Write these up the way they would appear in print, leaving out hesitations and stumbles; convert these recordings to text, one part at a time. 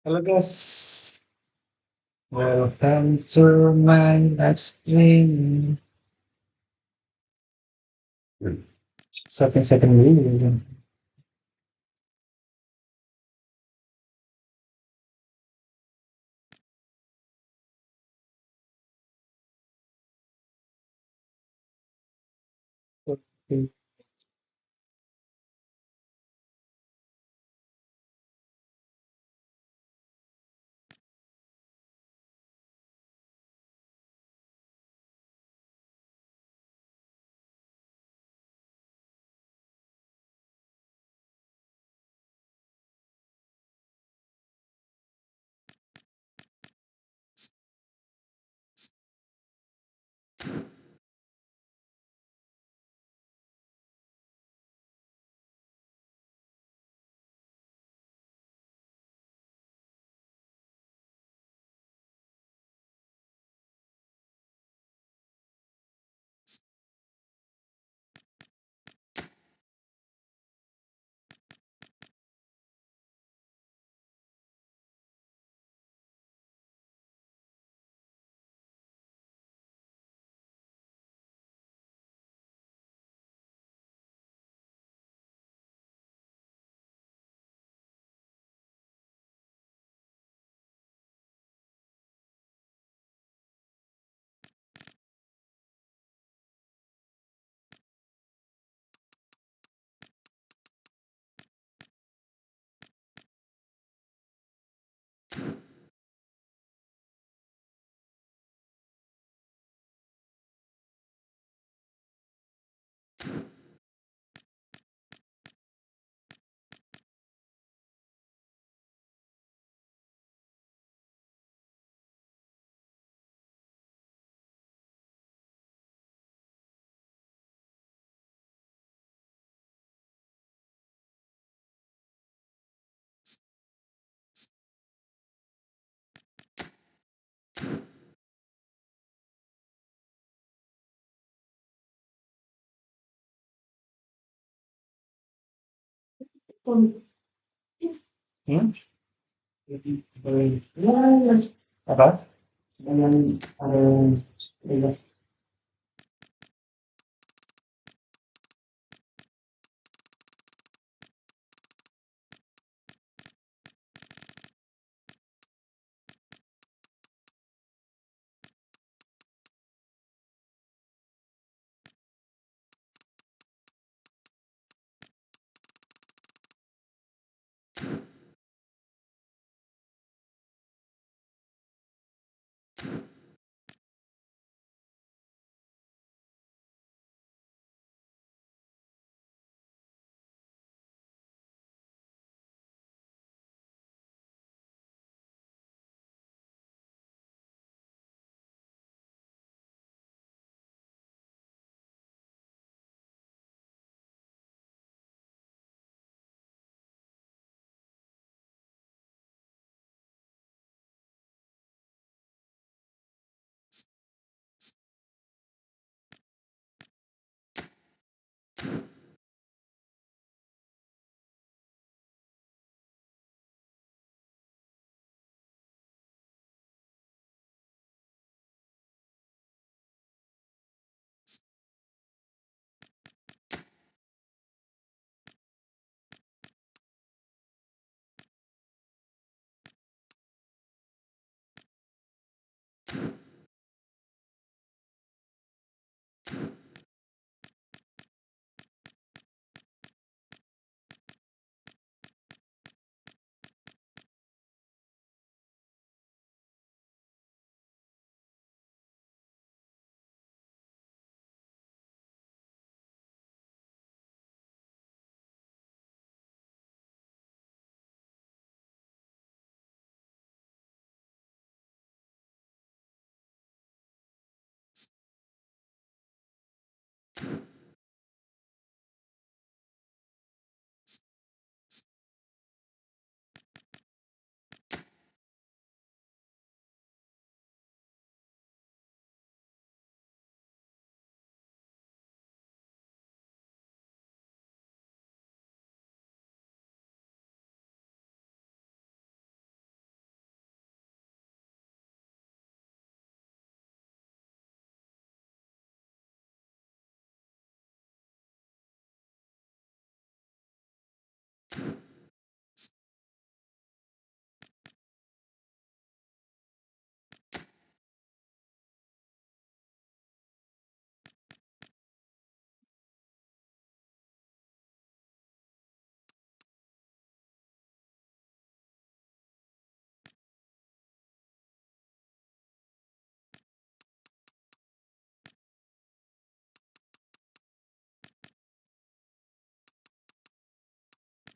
Hello guys, welcome to my live stream. Second video. Okay. Hmm? Apa? Ada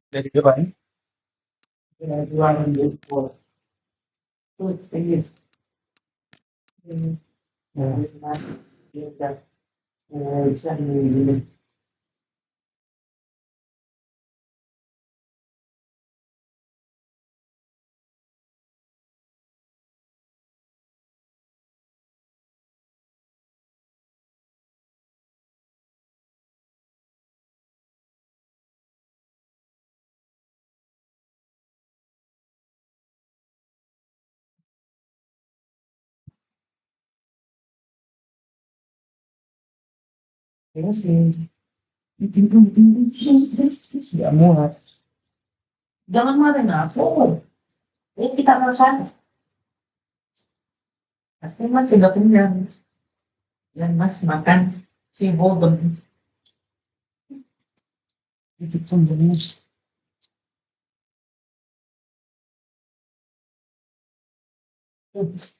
Jadi apa nih? Jualan gitu. Tuh, ini. Nah, bisa bisa nih. Ini sih. Nggak muat. Jangan marahin aku. Ini kita makan. Pasti mas sudah kenyang. Dan mas makan si bodoh. Itu pun jenis. Bagus.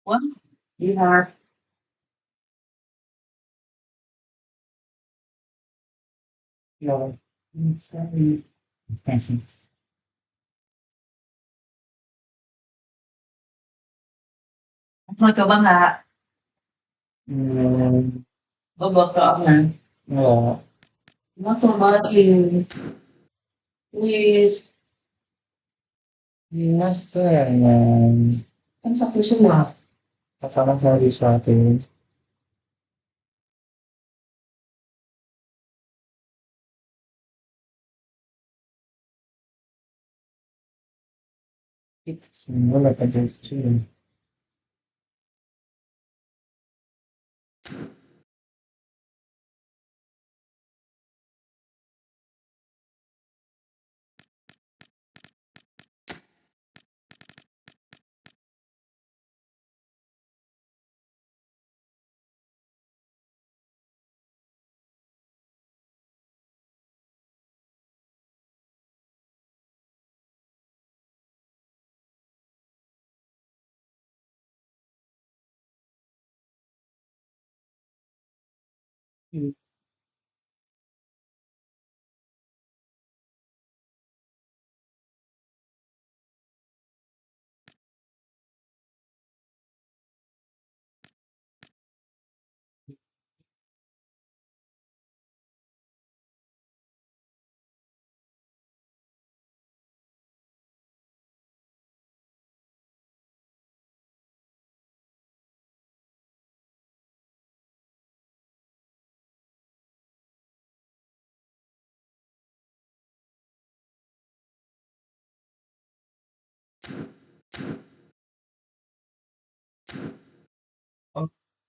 Wah, iya. Ya. Sekali. Mau coba nggak? Bobot soalnya. Nggak. Mau coba lagi. Wis. Mas tuh yang kan satu semua. Pertama kali suatu. Semua lah pada itu.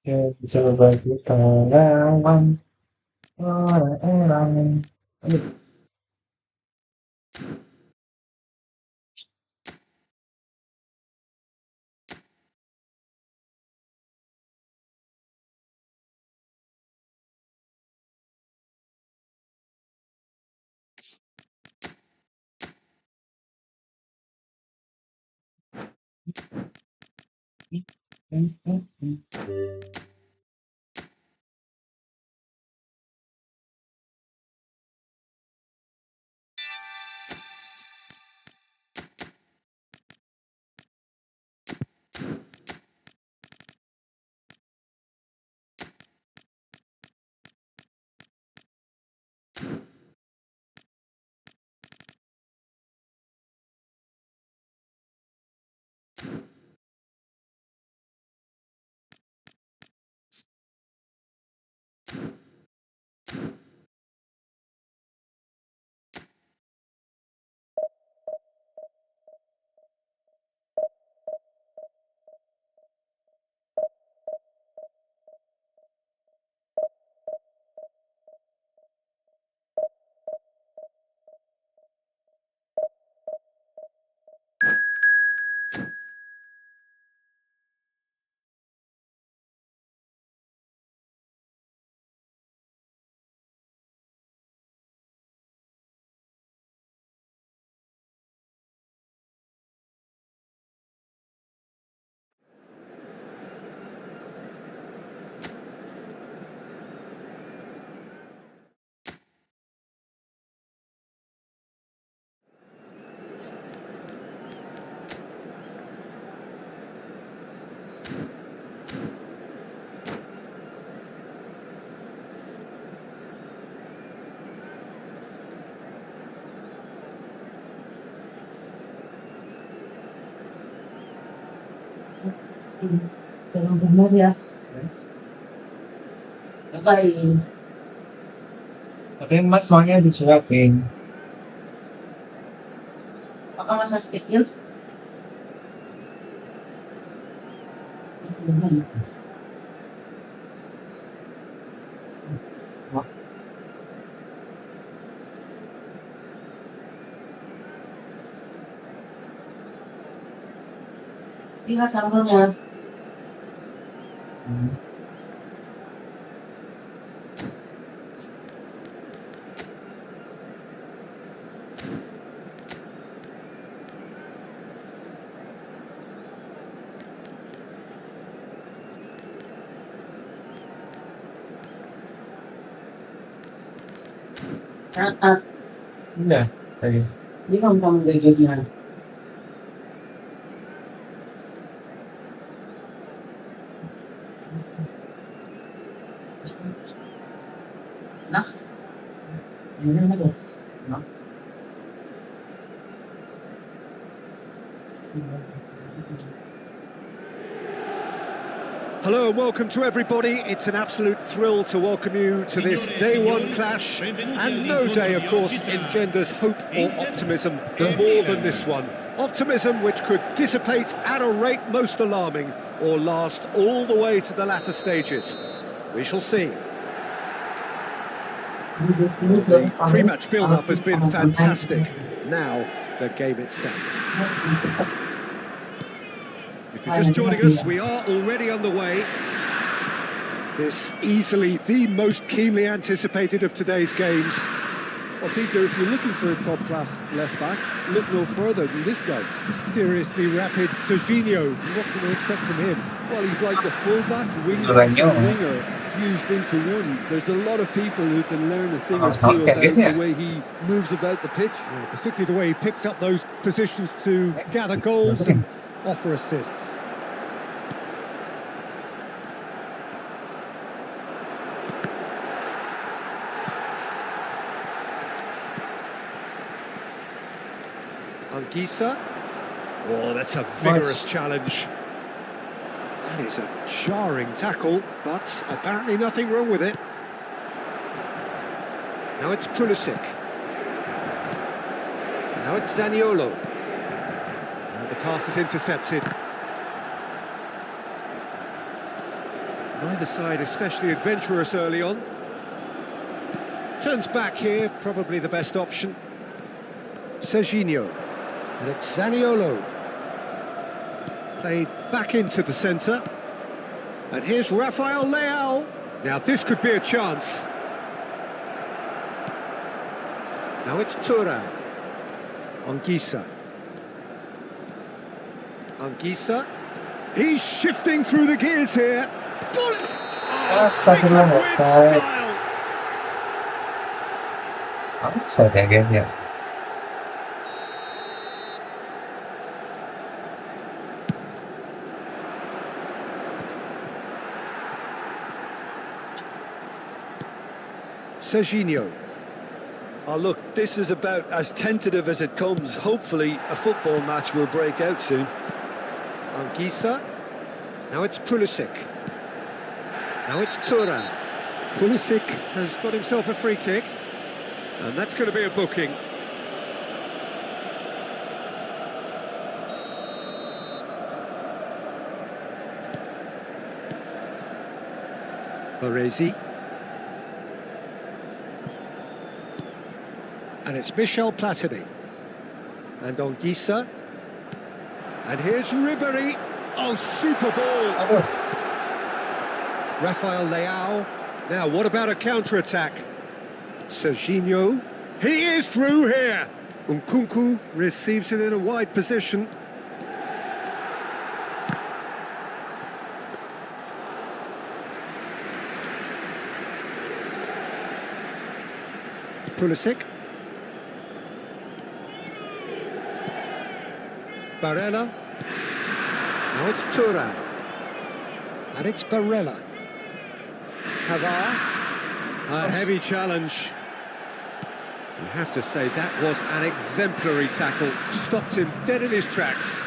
Oke, coba kita lawan orang-orang. Dalam benar ya. Baik. Tapi Mas maunya disuapin. Apa Mas masih kecil? Lihat sambalnya. Iya, tadi. Ini kamu gadgetnya. Nah, ini apa? Nah. Hello and welcome to everybody. It's an absolute thrill to welcome you to this day one clash, and no day, of course, engenders hope or optimism more than this one. Optimism which could dissipate at a rate most alarming or last all the way to the latter stages. We shall see. The pre-match build-up has been fantastic. Now, the game itself. If you're just joining us, we are already underway. This easily the most keenly anticipated of today's games. Well, Peter, if you're looking for a top-class left-back, look no further than this guy. Seriously rapid Serginho. What can we expect from him? Well, he's like the full-back, wing-back and winger fused into one. There's a lot of people who can learn a thing or two about the way he moves about the pitch. Yeah, particularly the way he picks up those positions to gather goals and offer assists. Anguissa. Oh, that's a vigorous challenge. That is a jarring tackle, but apparently nothing wrong with it. Now it's Pulisic. Now it's Zaniolo. And the pass is intercepted. Neither side especially adventurous early on. Turns back here, probably the best option. Serginho. And it's Zaniolo. Played back into the centre. And here's Rafael Leao. Now this could be a chance. Now it's Thuram. Anguissa. Anguissa. He's shifting through the gears here. Gullit! Offside ya guys ya. Serginho. Oh, look, this is about as tentative as it comes. Hopefully, a football match will break out soon. Anguissa. Now it's Pulisic. Now it's Thuram. Pulisic has got himself a free kick. And that's going to be a booking. Baresi. And it's Michel Platini. And Anguissa. And here's Ribéry. Oh, super ball. Rafael Leao. Now, what about a counter-attack? Serginho. He is through here. Nkunku receives it in a wide position. Pulisic. Barella. Now it's Thuram. And it's Barella. Pavard. A heavy challenge. You have to say that was an exemplary tackle. Stopped him dead in his tracks.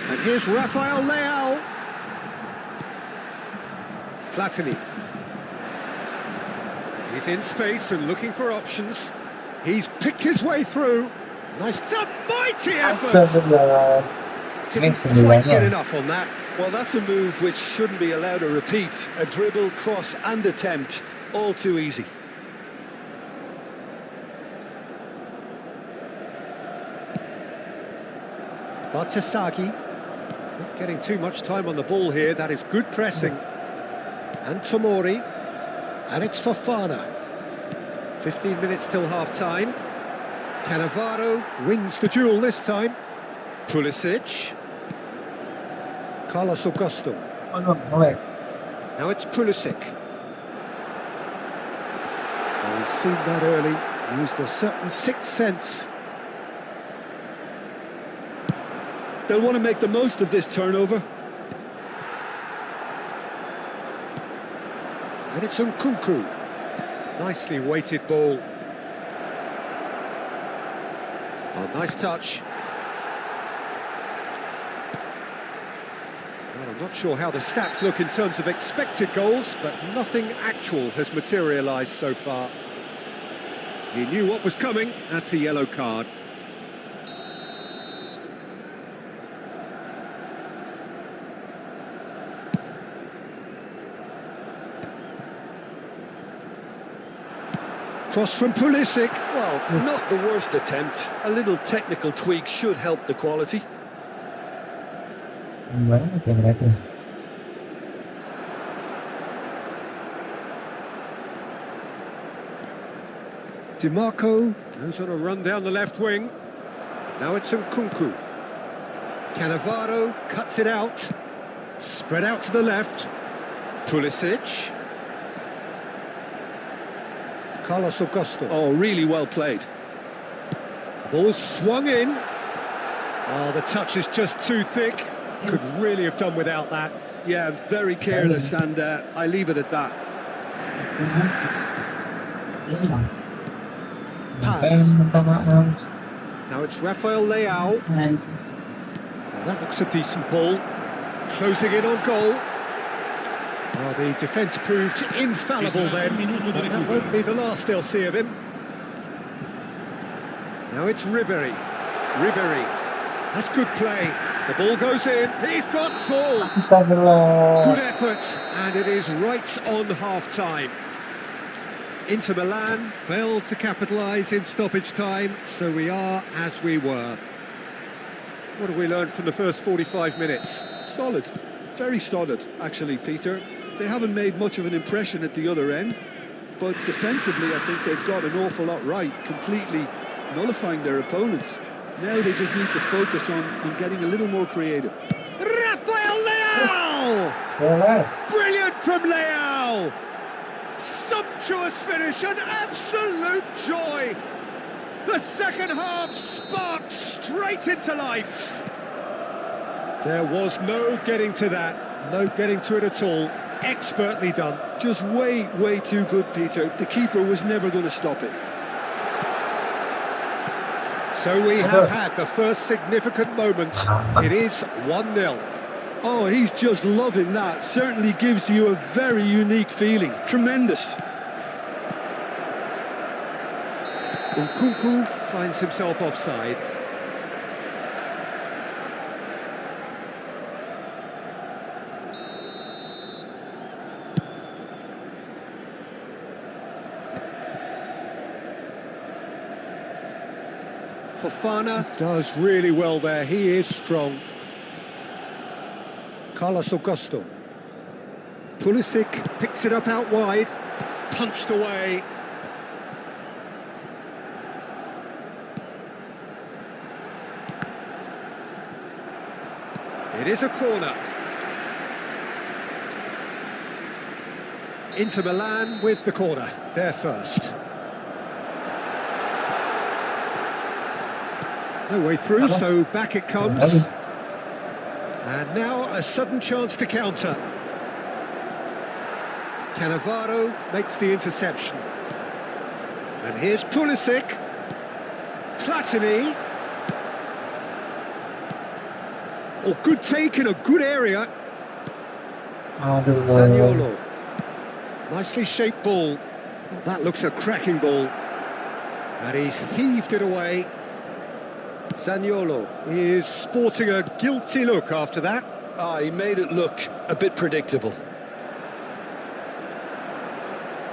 And Here's Rafael Leao. Platini. He's in space and looking for options. He's picked his way through. Nice, it's a mighty effort. Didn't quite get enough on that. Well, that's a move which shouldn't be allowed to repeat. A dribble, cross and attempt, all too easy. Bartasagi, not getting too much time on the ball here. That is good pressing. And Tomori, and it's Fofana. 15 minutes till half-time. Cannavaro wins the duel this time. Pulisic. Carlos Augusto. Now it's Pulisic. Well, he's seen that early. Used a certain sixth sense. They'll want to make the most of this turnover. And it's Nkunku. Nicely weighted ball. Oh, nice touch. Well, I'm not sure how the stats look in terms of expected goals, but nothing actual has materialised so far. He knew what was coming. That's a yellow card. Cross from Pulisic. Well, not the worst attempt. A little technical tweak should help the quality. DiMarco goes on a run down the left wing. Now it's Nkunku. Cannavaro cuts it out. Spread out to the left. Pulisic. Carlos Augusto. Oh, really well played. Ball swung in. Oh, the touch is just too thick. Could really have done without that. Yeah, very careless, and I leave it at that. Pass. Now it's Rafael Leao. Now that looks a decent ball. Closing in on goal. Well, the defence proved infallible then, but that won't be the last they'll see of him. Now it's Ribery. That's good play. The ball goes in. He's got full. Good effort, and it is right on half-time. Inter Milan failed to capitalise in stoppage time, so we are as we were. What have we learned from the first 45 minutes? Solid. Very solid, actually, Peter. They haven't made much of an impression at the other end, but defensively I think they've got an awful lot right, completely nullifying their opponents. Now they just need to focus on getting a little more creative. Rafael Leao! Brilliant from Leao! Sumptuous finish, an absolute joy! The second half sparked straight into life. There was no getting to that, no getting to it at all. Expertly done. Just way too good, Peter. The keeper was never going to stop it. So we have had the first significant moment. It is 1-0. Oh, he's just loving that. Certainly gives you a very unique feeling. Tremendous. Nkunku finds himself offside. Fofana does really well there. He is strong. Carlos Augusto. Pulisic picks it up out wide. Punched away. It is a corner. Inter Milan with the corner. They're first. No way through, so back it comes. And now a sudden chance to counter. Cannavaro makes the interception. And here's Pulisic. Platini. Oh, good take in a good area. 아이고. Zaniolo. Nicely shaped ball. Oh, that looks a cracking ball. And he's heaved it away. Zaniolo is sporting a guilty look after that. He made it look a bit predictable.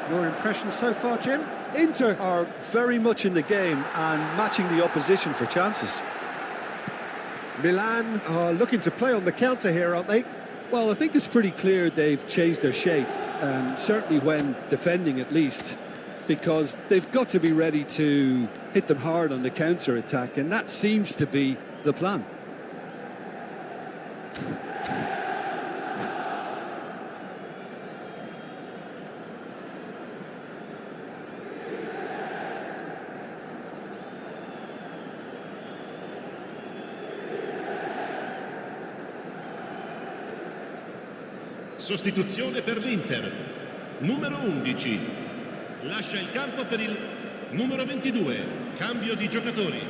Your impression so far, Jim? Inter are very much in the game and matching the opposition for chances. Milan are looking to play on the counter here, aren't they? Well, I think it's pretty clear they've changed their shape, certainly when defending at least, because they've got to be ready to hit them hard on the counter-attack, and that seems to be the plan. Sostituzione per l'Inter. Numero 11. Lascia il campo per il numero 22. Cambio di giocatori.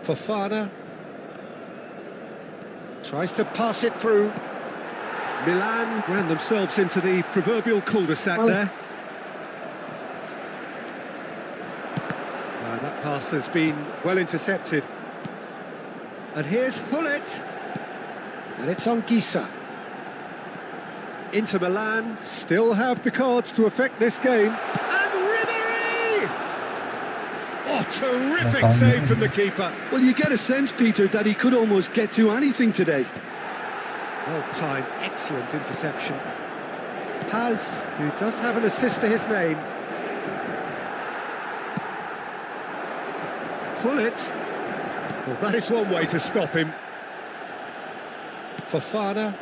Fofana tries to pass it through. Milan ran themselves into the proverbial cul-de-sac there. That pass has been well intercepted. And here's Gullit. And it's on Gisa. Inter Milan still have the cards to affect this game. And Ribery! Oh, terrific save from the keeper. Well, you get a sense, Peter, that he could almost get to anything today. Well-timed, excellent interception. Paz, who does have an assist to his name. Gullit. Well, that is one way to stop him. Fofana.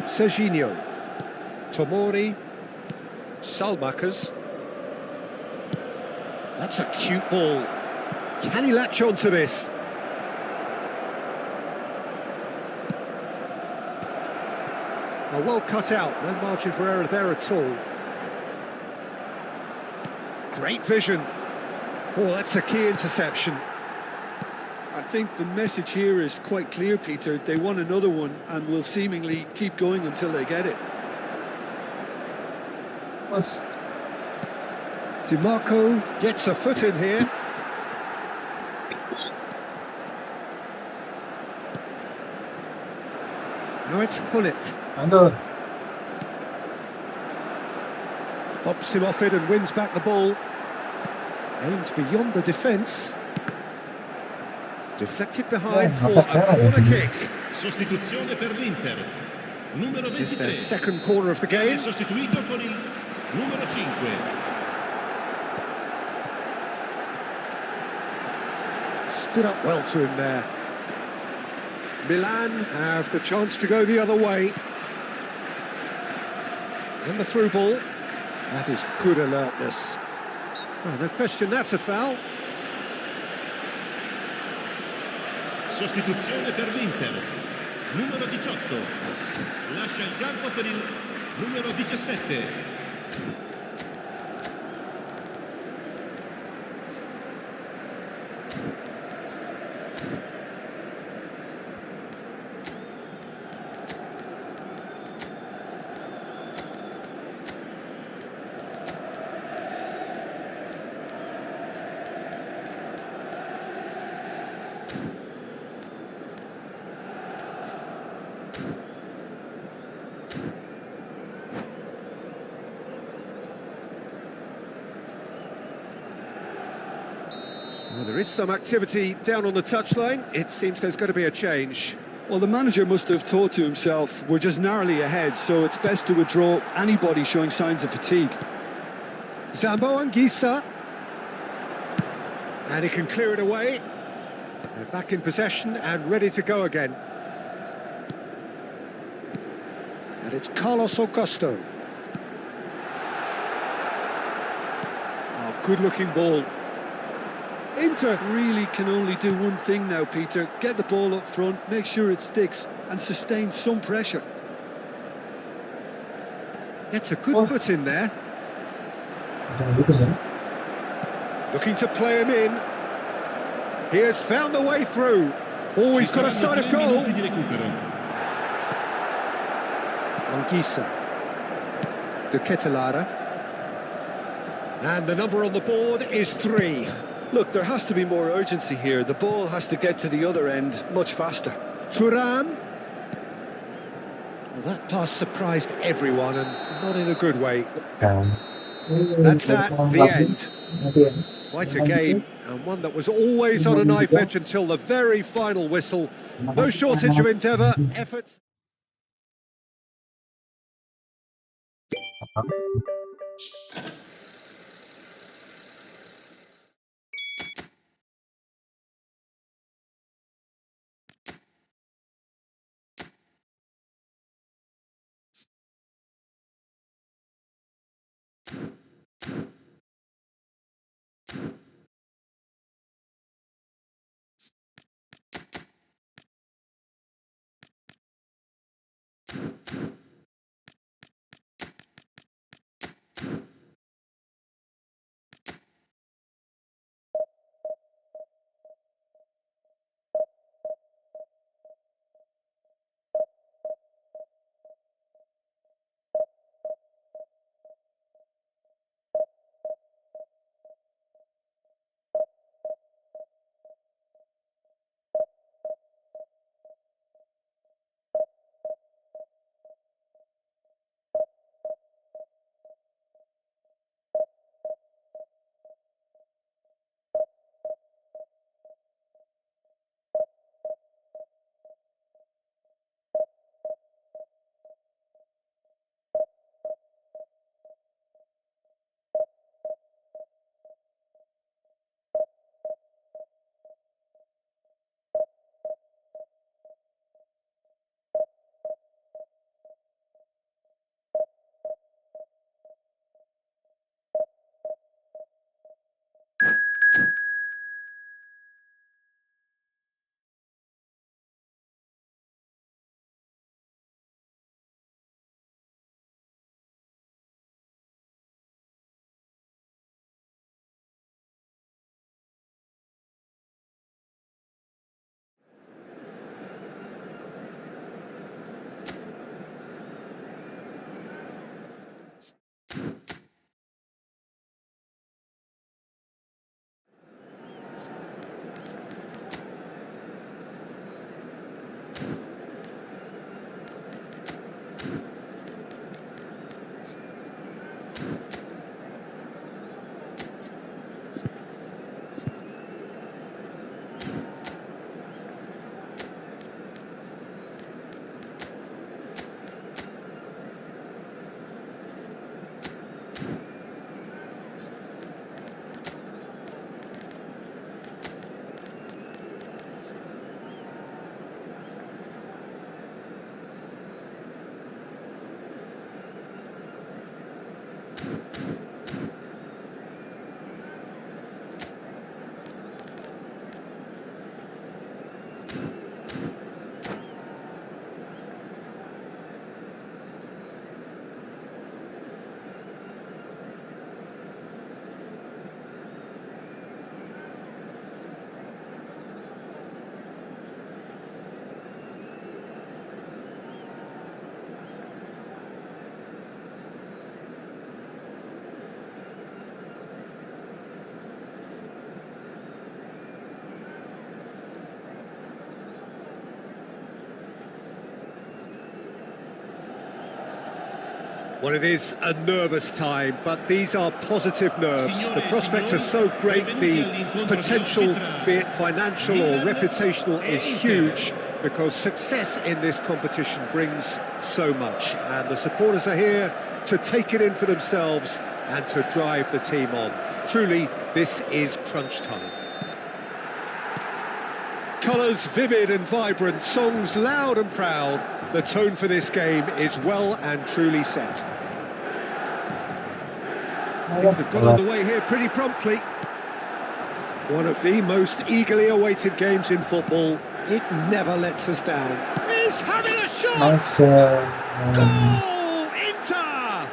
Serginho, Tomori, Salmakers. That's a cute ball. Can he latch on to this? Well cut out, no margin for error there at all. Great vision. Oh, that's a key interception. I think the message here is quite clear, Peter. They want another one and will seemingly keep going until they get it. DiMarco gets a foot in here. Now it's Gullit. 아이고. Bops him off it and wins back the ball. Aims beyond the defence. Deflected behind for a corner kick. Sostituzione per l'Inter. Numero 23. It's their second corner of the game. Sostituito con il numero 5. Stood up well to him there. Milan have the chance to go the other way. And the through ball. That is good alertness. Oh, no question, that's a foul. Sostituzione per l'Inter. Numero 18. Lascia il campo per il numero 17. Well, there is some activity down on the touchline. It seems there's going to be a change. Well, the manager must have thought to himself, we're just narrowly ahead, so it's best to withdraw anybody showing signs of fatigue. Zambo Anguissa. And he can clear it away. They're back in possession and ready to go again. And it's Carlos Augusto. Oh, good-looking ball. Inter really can only do one thing now, Peter. Get the ball up front, make sure it sticks, and sustain some pressure. Gets a good foot in there. Jangan gitu sih. Looking to play him in. He has found the way through. Oh, he's got a sight of goal. Minuti di recupero. Anguissa. De Ketelara. And the number on the board is 3. Look, there has to be more urgency here. The ball has to get to the other end much faster. Thuram. Well, that pass surprised everyone, and not in a good way. Kan. That's that, the end. Quite a game, and one that was always on a knife edge until the very final whistle. No shortage of endeavour, effort. Well, it is a nervous time, but these are positive nerves. The prospects are so great, the potential, be it financial or reputational, is huge because success in this competition brings so much. And the supporters are here to take it in for themselves and to drive the team on. Truly, this is crunch time. Colours vivid and vibrant, songs loud and proud. The tone for this game is well and truly set. Things have got underway here pretty promptly. One of the most eagerly awaited games in football. It never lets us down. He's having a shot! Nice. Goal! Inter!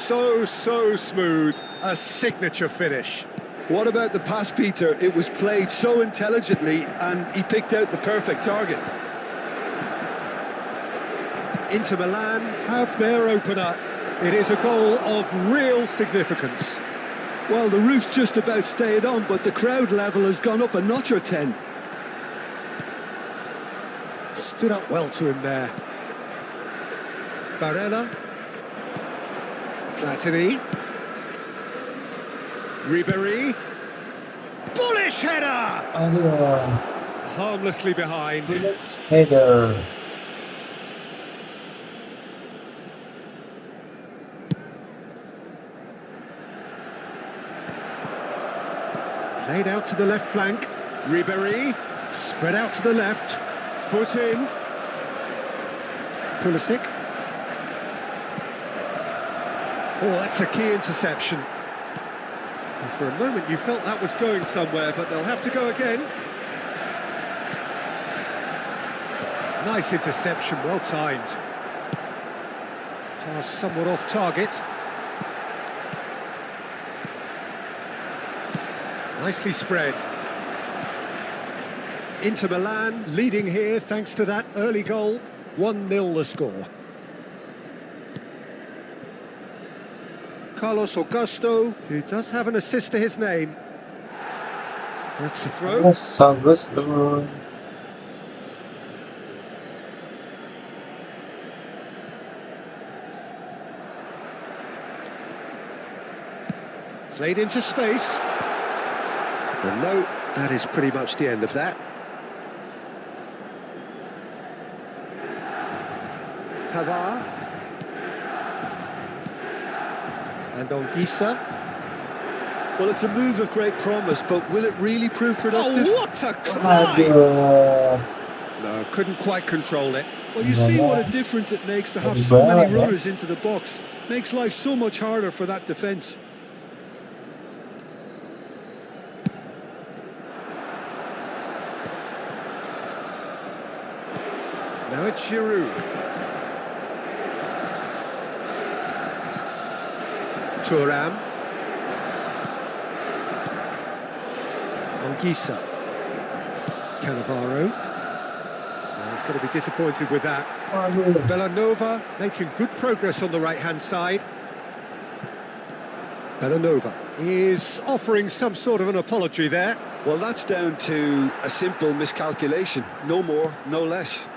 So smooth. A signature finish. What about the pass, Peter? It was played so intelligently and he picked out the perfect target. Inter Milan have their opener. It is a goal of real significance. Well, the roof's just about stayed on, but the crowd level has gone up a notch or 10. Stood up well to him there. Barella. Platini. Ribéry. Bullish header! Aduh, Harmlessly behind. Gullit header. Played out to the left flank. Ribéry. Spread out to the left. Foot in. Pulisic. Oh, that's a key interception. And for a moment you felt that was going somewhere, but they'll have to go again. Nice interception, well timed. Pass somewhat off target. Nicely spread. Inter Milan leading here thanks to that early goal. 1-0 the score. Carlos Augusto, who does have an assist to his name. That's the throw. Yes, Augusto. Played into space. And no, that is pretty much the end of that. Pavard. And Onguisa. Well, it's a move of great promise, but will it really prove productive? Oh, what a climb! Aduh. No, couldn't quite control it. Well, you see what a difference it makes to have so many runners into the box. Makes life so much harder for that defence. Now it's Giroud. Thuram. Onguisa. Cannavaro. He's going to be disappointed with that. Aduh. Bellanova making good progress on the right-hand side. Bellanova is offering some sort of an apology there. Well, that's down to a simple miscalculation. No more, no less.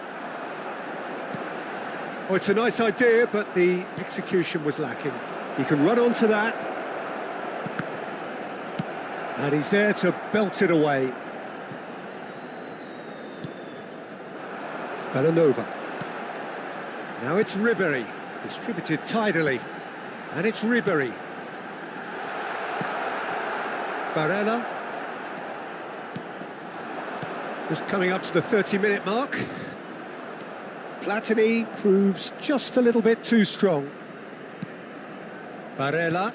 Oh, it's a nice idea, but the execution was lacking. He can run onto that. And he's there to belt it away. Bellanova. Now it's Ribéry. Distributed tidily. And it's Ribéry. Barella. Just coming up to the 30-minute mark. Platini proves just a little bit too strong. Barella.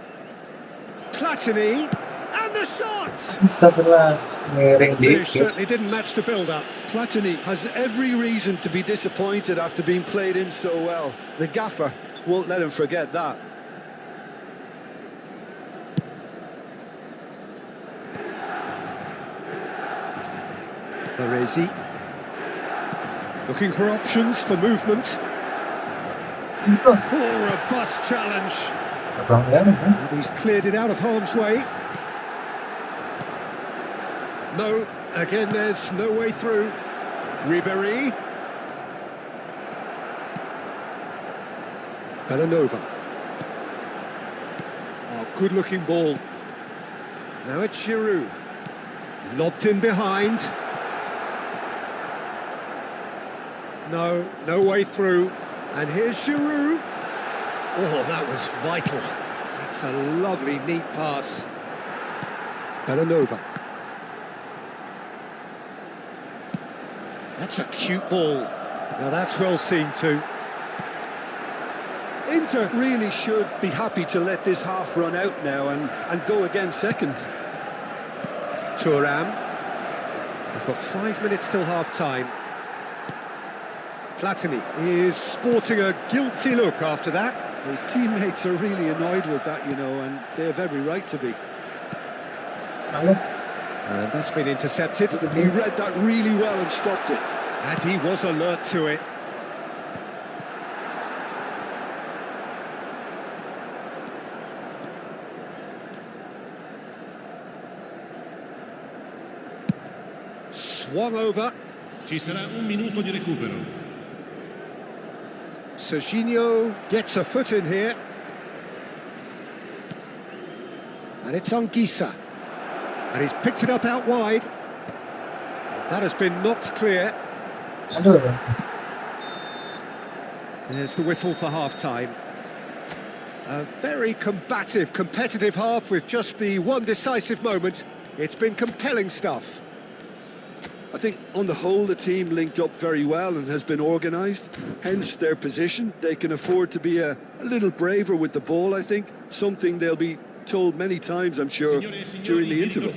Platini. And the shot! Astagfirullah, miring Finish dikit. certainly didn't match the build-up. Platini has every reason to be disappointed after being played in so well. The gaffer won't let him forget that. Baresi. Looking for options for movement. Oh, a bust challenge. Abang yan, eh? And he's cleared it out of harm's way. No, again there's no way through. Ribéry. Bellanova. Oh, good looking ball. Now it's Giroud. Lobbed in behind. No, no way through. And here's Giroud. Oh, that was vital. That's a lovely, neat pass. Bellanova. That's a cute ball. Now that's well seen too. Inter really should be happy to let this half run out now and go again second. Thuram. We've got 5 minutes till half-time. Platini is sporting a guilty look after that. His teammates are really annoyed with that, you know, and they have every right to be. Lalu, And that's been intercepted. He read that really well and stopped it. And he was alert to it. Swung over. Ci sarà un minuto di recupero. Serginho gets a foot in here. And it's Anguissa. And he's picked it up out wide. That has been knocked clear. aduh, There's the whistle for half-time. A very combative, competitive half with just the one decisive moment. It's been compelling stuff. I think on the whole the team linked up very well and has been organised, hence their position. They can afford to be a little braver with the ball, I think, something they'll be told many times, I'm sure, during the interval.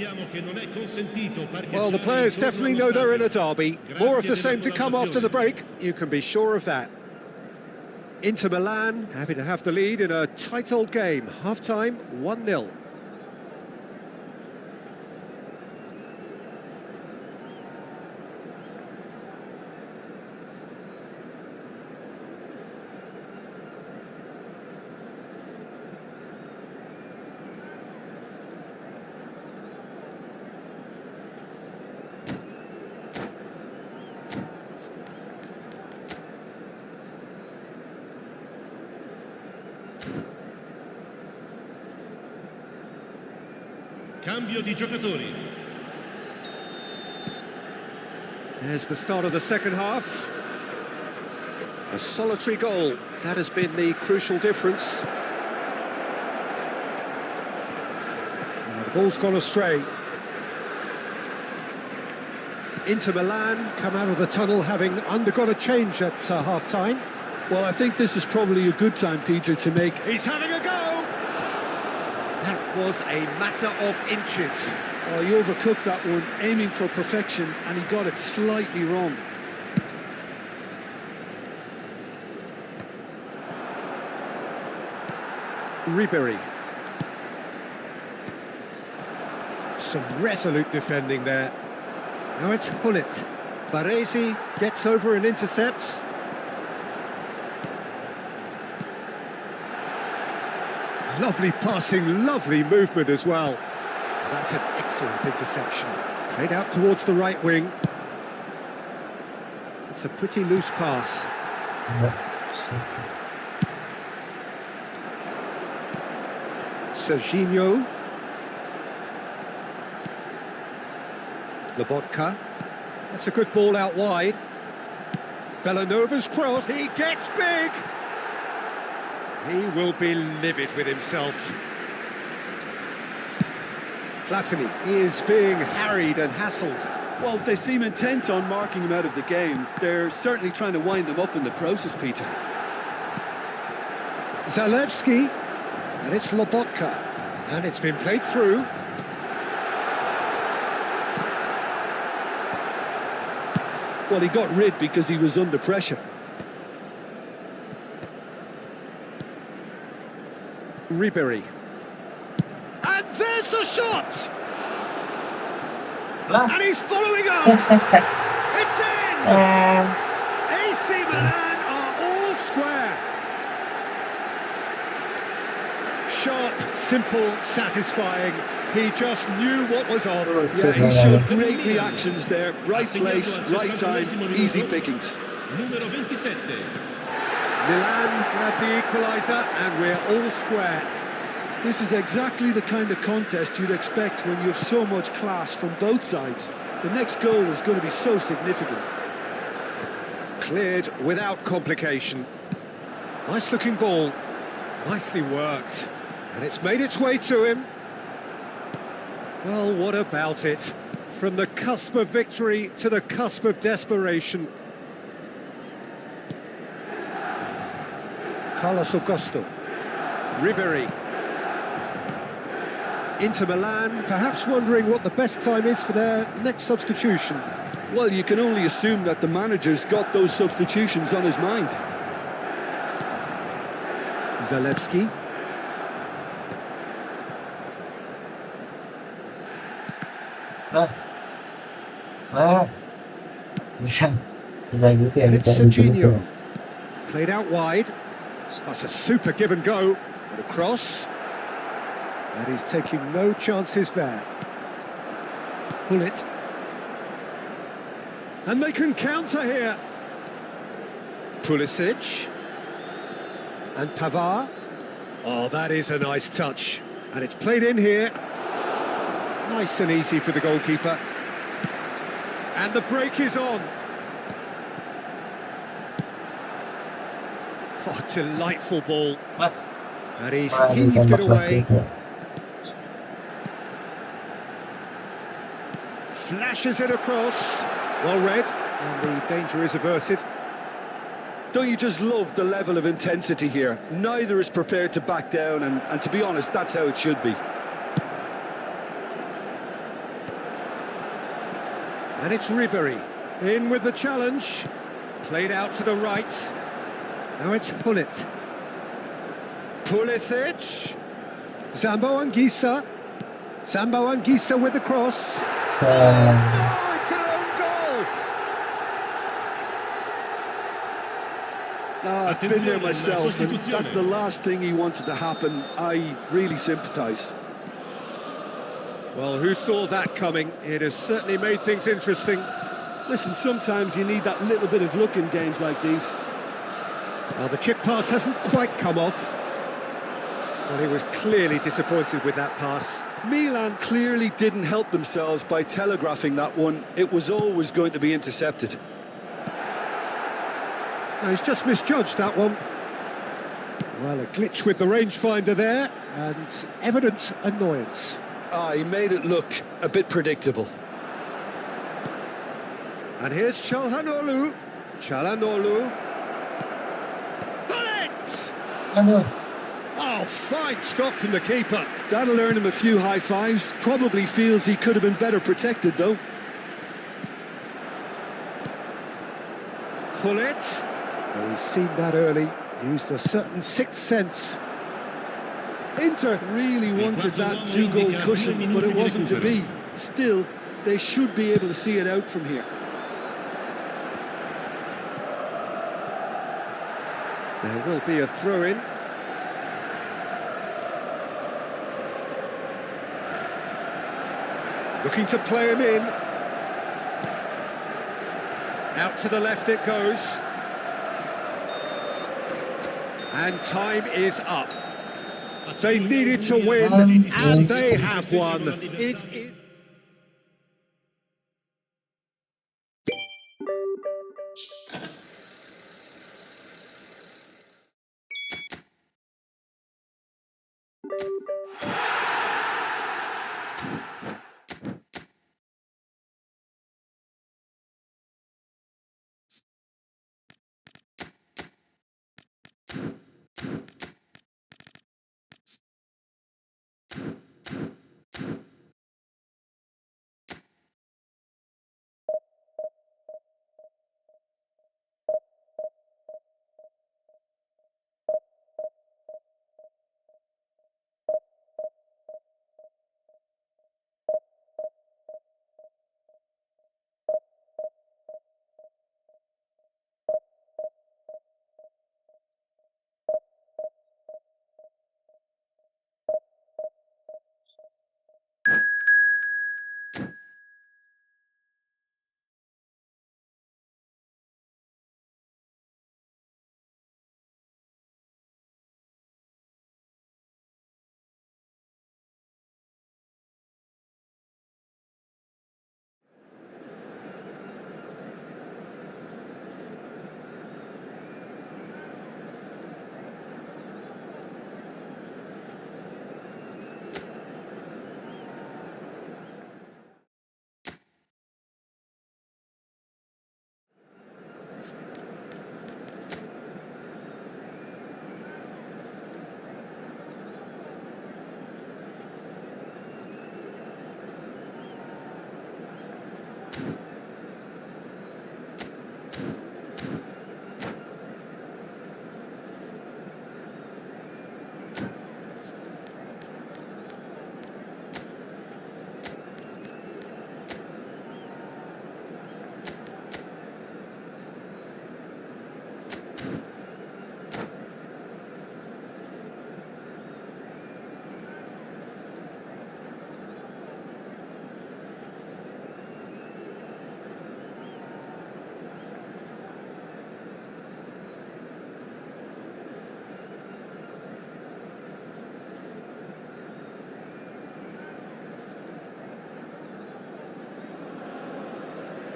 Well, the players definitely know they're in a derby. More of the same to come after the break, you can be sure of that. Inter Milan happy to have the lead in a tight old game. Half-time, 1-0. Cambio di giocatori. There's the start of the second half. A solitary goal. That has been the crucial difference. Now, the ball's gone astray. Inter Milan come out of the tunnel having undergone a change at half-time. Well, I think this is probably a good time, Peter, to make... He's having a go! That was a matter of inches. Oh, he overcooked that one, aiming for perfection, and he got it slightly wrong. Ribery. Some resolute defending there. Now it's Gullit. Baresi gets over and intercepts. Lovely passing, lovely movement as well. That's an excellent interception. Played out towards the right wing. It's a pretty loose pass. Serginho. Lobotka. That's a good ball out wide. Bellanova's cross. He gets big. He will be livid with himself. Platini is being harried and hassled. Well, they seem intent on marking him out of the game. They're certainly trying to wind him up in the process, Peter. Zalewski, and it's Lobotka, and it's been played through. Well, he got rid because he was under pressure. Ribery. And there's the shot! lah. And he's following up! It's in! AC Milan are all square. Sharp, simple, satisfying. He just knew what was on. Yeah, he showed great reactions there. Right place, right time, easy pickings. Numero 27. Milan had the equaliser and we're all square. This is exactly the kind of contest you'd expect when you have so much class from both sides. The next goal is going to be so significant. Cleared without complication. Nice looking ball. Nicely worked. And it's made its way to him. Well, what about it? From the cusp of victory to the cusp of desperation. Carlos Augusto. Ribery. Inter Milan, perhaps wondering what the best time is for their next substitution. Well, you can only assume that the manager's got those substitutions on his mind. Zalewski. Bisa gitu ya, And bisa it's gitu. Serginho. Played out wide. That's a super give and go. And a cross. And he's taking no chances there. Gullit. And they can counter here. Pulisic. And Pavard. Oh, that is a nice touch. And it's played in here. Nice and easy for the goalkeeper. And the break is on. Oh, delightful ball. And he's heaved it away. Flashes it across. Well read. And the danger is averted. Don't you just love the level of intensity here? Neither is prepared to back down, and to be honest, that's how it should be. And it's Ribery. In with the challenge. Played out to the right. Now it's Gullit. Pulisic. Zambo Anguissa. Zambo Anguissa with the cross. Oh, it's an own goal! I've been there myself, and that's the last thing he wanted to happen. I really sympathise. Well, who saw that coming? It has certainly made things interesting. Listen, sometimes you need that little bit of luck in games like these. Well, the chip pass hasn't quite come off. Well, he was clearly disappointed with that pass. Milan clearly didn't help themselves by telegraphing that one. It was always going to be intercepted. No, he's just misjudged that one. Well, a glitch with the rangefinder there, and evident annoyance. He made it look a bit predictable. And here's Çalhanoğlu. Çalhanoğlu. Gullit! Oh, fine stop from the keeper. That'll earn him a few high fives. Probably feels he could have been better protected, though. Gullit. Oh, he's seen that early. Used a certain sixth sense. Inter really wanted that two-goal cushion, but it wasn't to be. Still, they should be able to see it out from here. There will be a throw-in. Looking to play him in. Out to the left it goes. And time is up. They needed to win, and they have won. It is...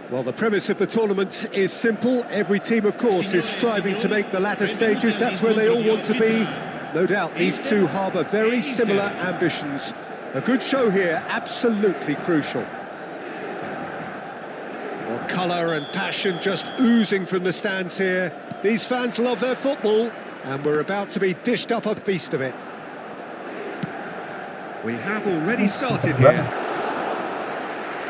Well, the premise of the tournament is simple. Every team, of course, is striving to make the latter stages. That's where they all want to be. No doubt these two harbour very similar ambitions. A good show here, absolutely crucial. Well, colour and passion just oozing from the stands here. These fans love their football, and we're about to be dished up a feast of it. We have already started here.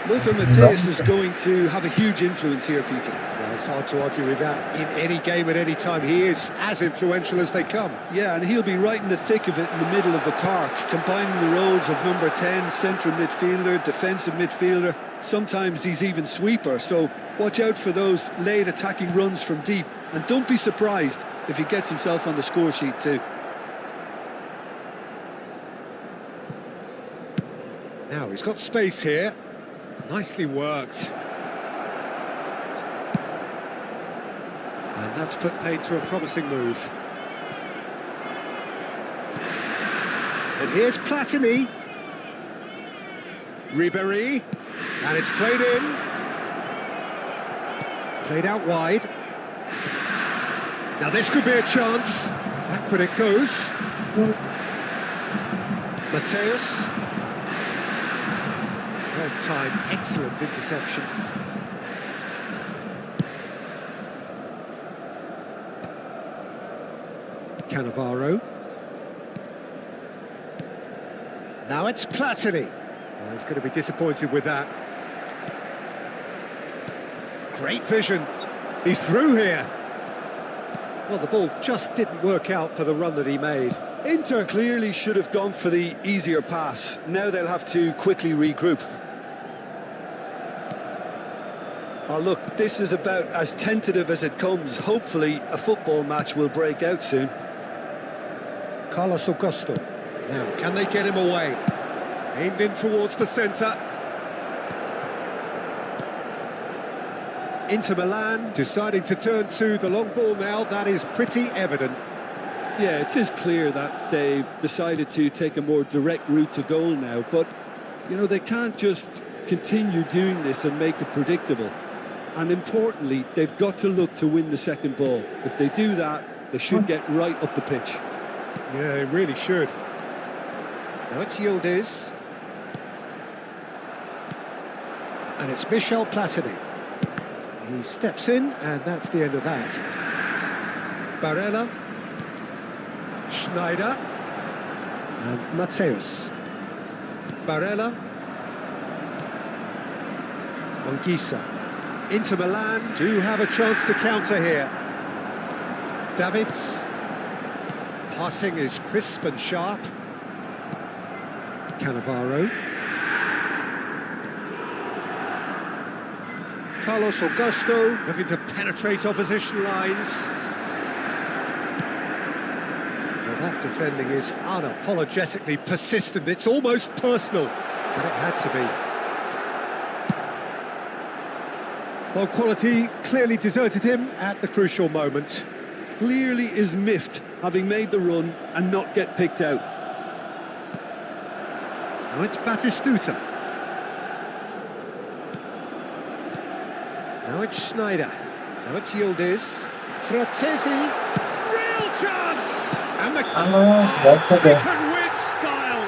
Lothar Matthäus is going to have a huge influence here, Peter. Well, it's hard to argue with that. In any game at any time, he is as influential as they come. Yeah, and he'll be right in the thick of it in the middle of the park, combining the roles of number 10, central midfielder, defensive midfielder. Sometimes he's even sweeper, so watch out for those late attacking runs from deep. And don't be surprised if he gets himself on the score sheet too. Now, he's got space here. Nicely worked. And that's put paid to a promising move. And here's Platini. Ribéry. And it's played in. Played out wide. Now this could be a chance. Back when it goes. Matthäus. Well timed, excellent interception. Cannavaro. Now it's Platini. Well, he's going to be disappointed with that. Great vision. He's through here. Well, the ball just didn't work out for the run that he made. Inter clearly should have gone for the easier pass. Now they'll have to quickly regroup. Oh, look, this is about as tentative as it comes. Hopefully, a football match will break out soon. Carlos Augusto. Now, can they get him away? Aimed in towards the centre. Inter Milan deciding to turn to the long ball now. That is pretty evident. Yeah, it is clear that they've decided to take a more direct route to goal now. But, you know, they can't just continue doing this and make it predictable. And importantly, they've got to look to win the second ball. If they do that, they should get right up the pitch. Yeah, they really should. Now it's Yildiz. And it's Michel Platini. He steps in, and that's the end of that. Barella. Schneider. And Matthäus. Barella. Anguissa. Inter Milan do have a chance to counter here. Davids. Passing is crisp and sharp. Cannavaro. Carlos Augusto looking to penetrate opposition lines. Well, that defending is unapologetically persistent. It's almost personal, but it had to be. Well, quality clearly deserted him at the crucial moment. Clearly is miffed, having made the run and not get picked out. Now it's Batistuta. Now it's Schneider. Now it's Yildiz. Fratesi. Real chance! And the That's okay. second with style.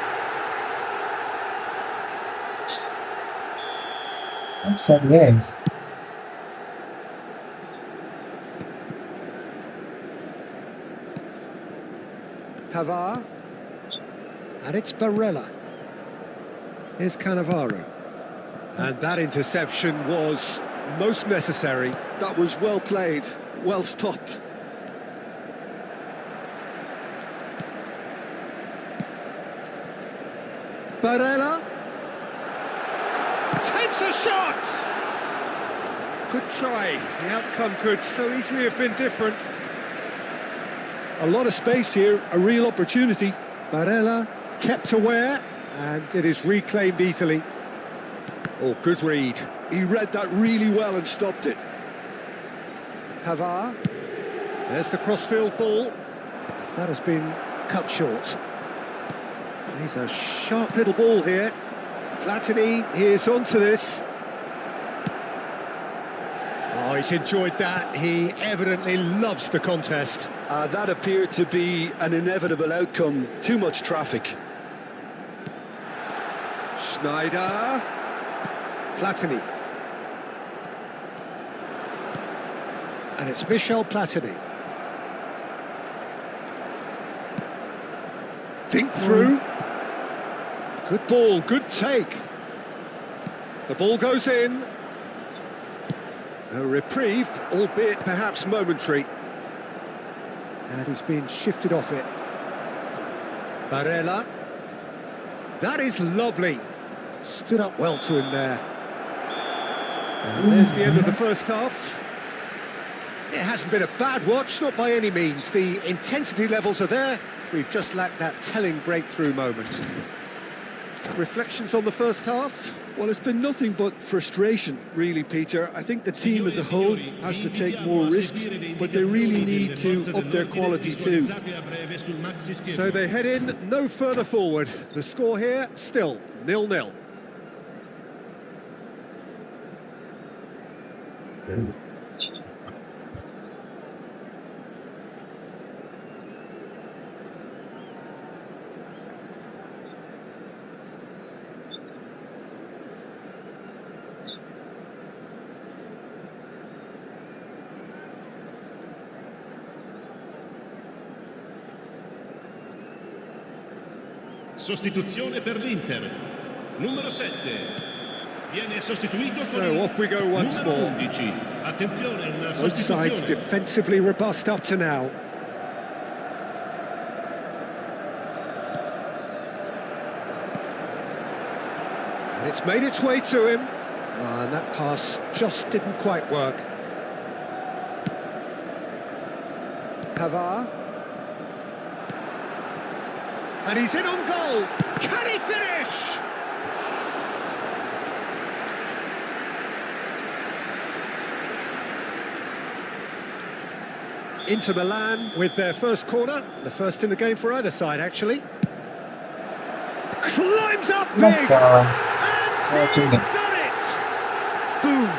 Offside, yes. Pavard. And it's Barella. Here's Cannavaro. And that interception was most necessary. That was well played, well stopped. Barella. Takes a shot! Good try. The outcome could so easily have been different. A lot of space here, a real opportunity. Barella kept aware, and it is reclaimed easily. Oh, good read. He read that really well and stopped it. Pavard. There's the crossfield ball. That has been cut short. He's a sharp little ball here. Platini is onto this. he's enjoyed that. He evidently loves the contest. That appeared to be an inevitable outcome. Too much traffic. Schneider. Platini. And it's Michel Platini. Dink through. Good ball, good take. The ball goes in. A reprieve, albeit perhaps momentary. And he's been shifted off it. Barella. That is lovely. Stood up well to him there. And there's the end of the first half. It hasn't been a bad watch, not by any means. The intensity levels are there. We've just lacked that telling breakthrough moment. Reflections on the first half? Well, it's been nothing but frustration, really, Peter. I think the team as a whole has to take more risks, but they really need to up their quality too. So they head in no further forward. The score here, still 0-0. Sostituzione per l'Inter. Numero 7. Viene sostituito So off we go once more. 11. Attenzione, una Both sides sostituzione. defensively robust up to now. And it's made its way to him. And that pass just didn't quite work. Pavard. And he's in on goal. Can he finish? Inter Milan with their first corner. The first in the game for either side, actually. Climbs up big. And he's done it. Boom!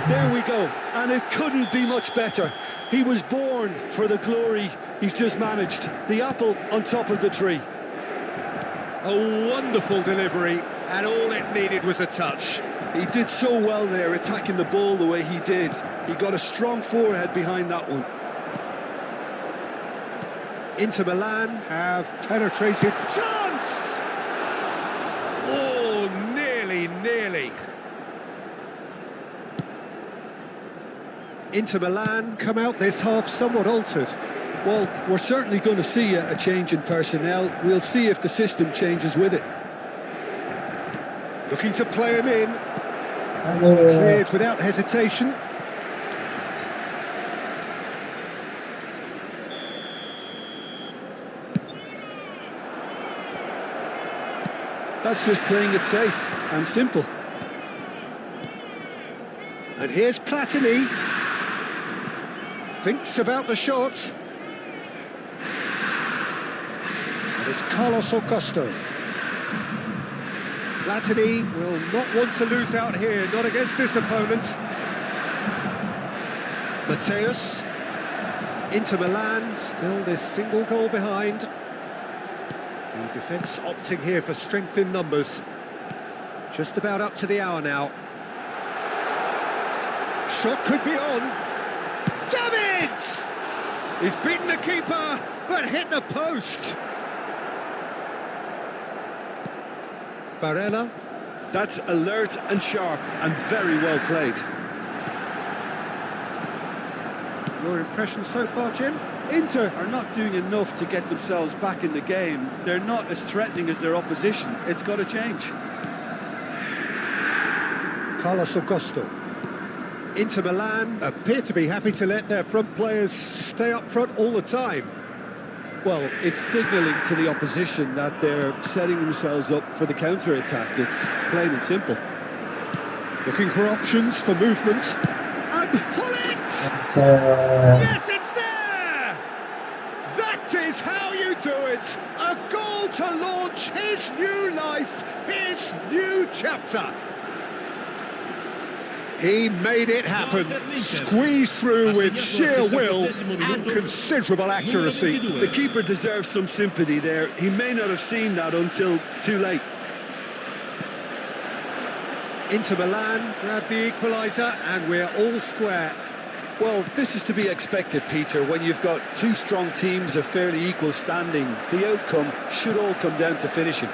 There we go. And it couldn't be much better. He was born for the glory he's just managed. The apple on top of the tree. A wonderful delivery, and all it needed was a touch. He did so well there, attacking the ball the way he did. He got a strong forehead behind that one. Inter Milan have penetrated. Chance! Oh, nearly. Inter Milan come out this half somewhat altered. Well, we're certainly going to see a change in personnel. We'll see if the system changes with it. Looking to play him in. Cleared without hesitation. That's just playing it safe and simple. And here's Platini. Thinks about the shot. And it's Carlos Augusto. Platini will not want to lose out here, not against this opponent. Mateus. Inter Milan, still this single goal behind. The defence opting here for strength in numbers. Just about up to the hour now. Shot could be on. Davids! He's beaten the keeper, but hit the post. Barella. That's alert and sharp and very well played. Your impression so far, Jim? Inter are not doing enough to get themselves back in the game. They're not as threatening as their opposition. It's got to change. Carlos Augusto. Inter Milan appear to be happy to let their front players stay up front all the time. Well, it's signalling to the opposition that they're setting themselves up for the counter-attack. It's plain and simple. Looking for options for movement. And Gullit! It's Yes, it's there! That is how you do it! A goal to launch his new life, his new chapter. He made it happen, squeezed through with sheer will and considerable accuracy. The keeper deserves some sympathy there. He may not have seen that until too late. Inter Milan grab the equaliser and we're all square. Well, this is to be expected, Peter. When you've got two strong teams of fairly equal standing, the outcome should all come down to finishing.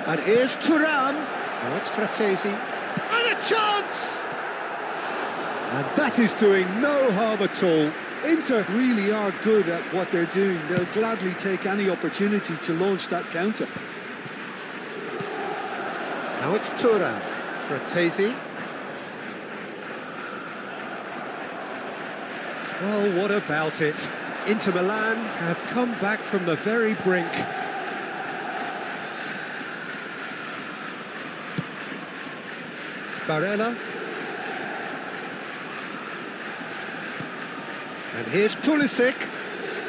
And here's Thuram. Now it's Fratesi. And a chance! And that is doing no harm at all. Inter really are good at what they're doing. They'll gladly take any opportunity to launch that counter. Now it's Thuram. Fratesi. Well, what about it? Inter Milan have come back from the very brink. Barella. And here's Pulisic.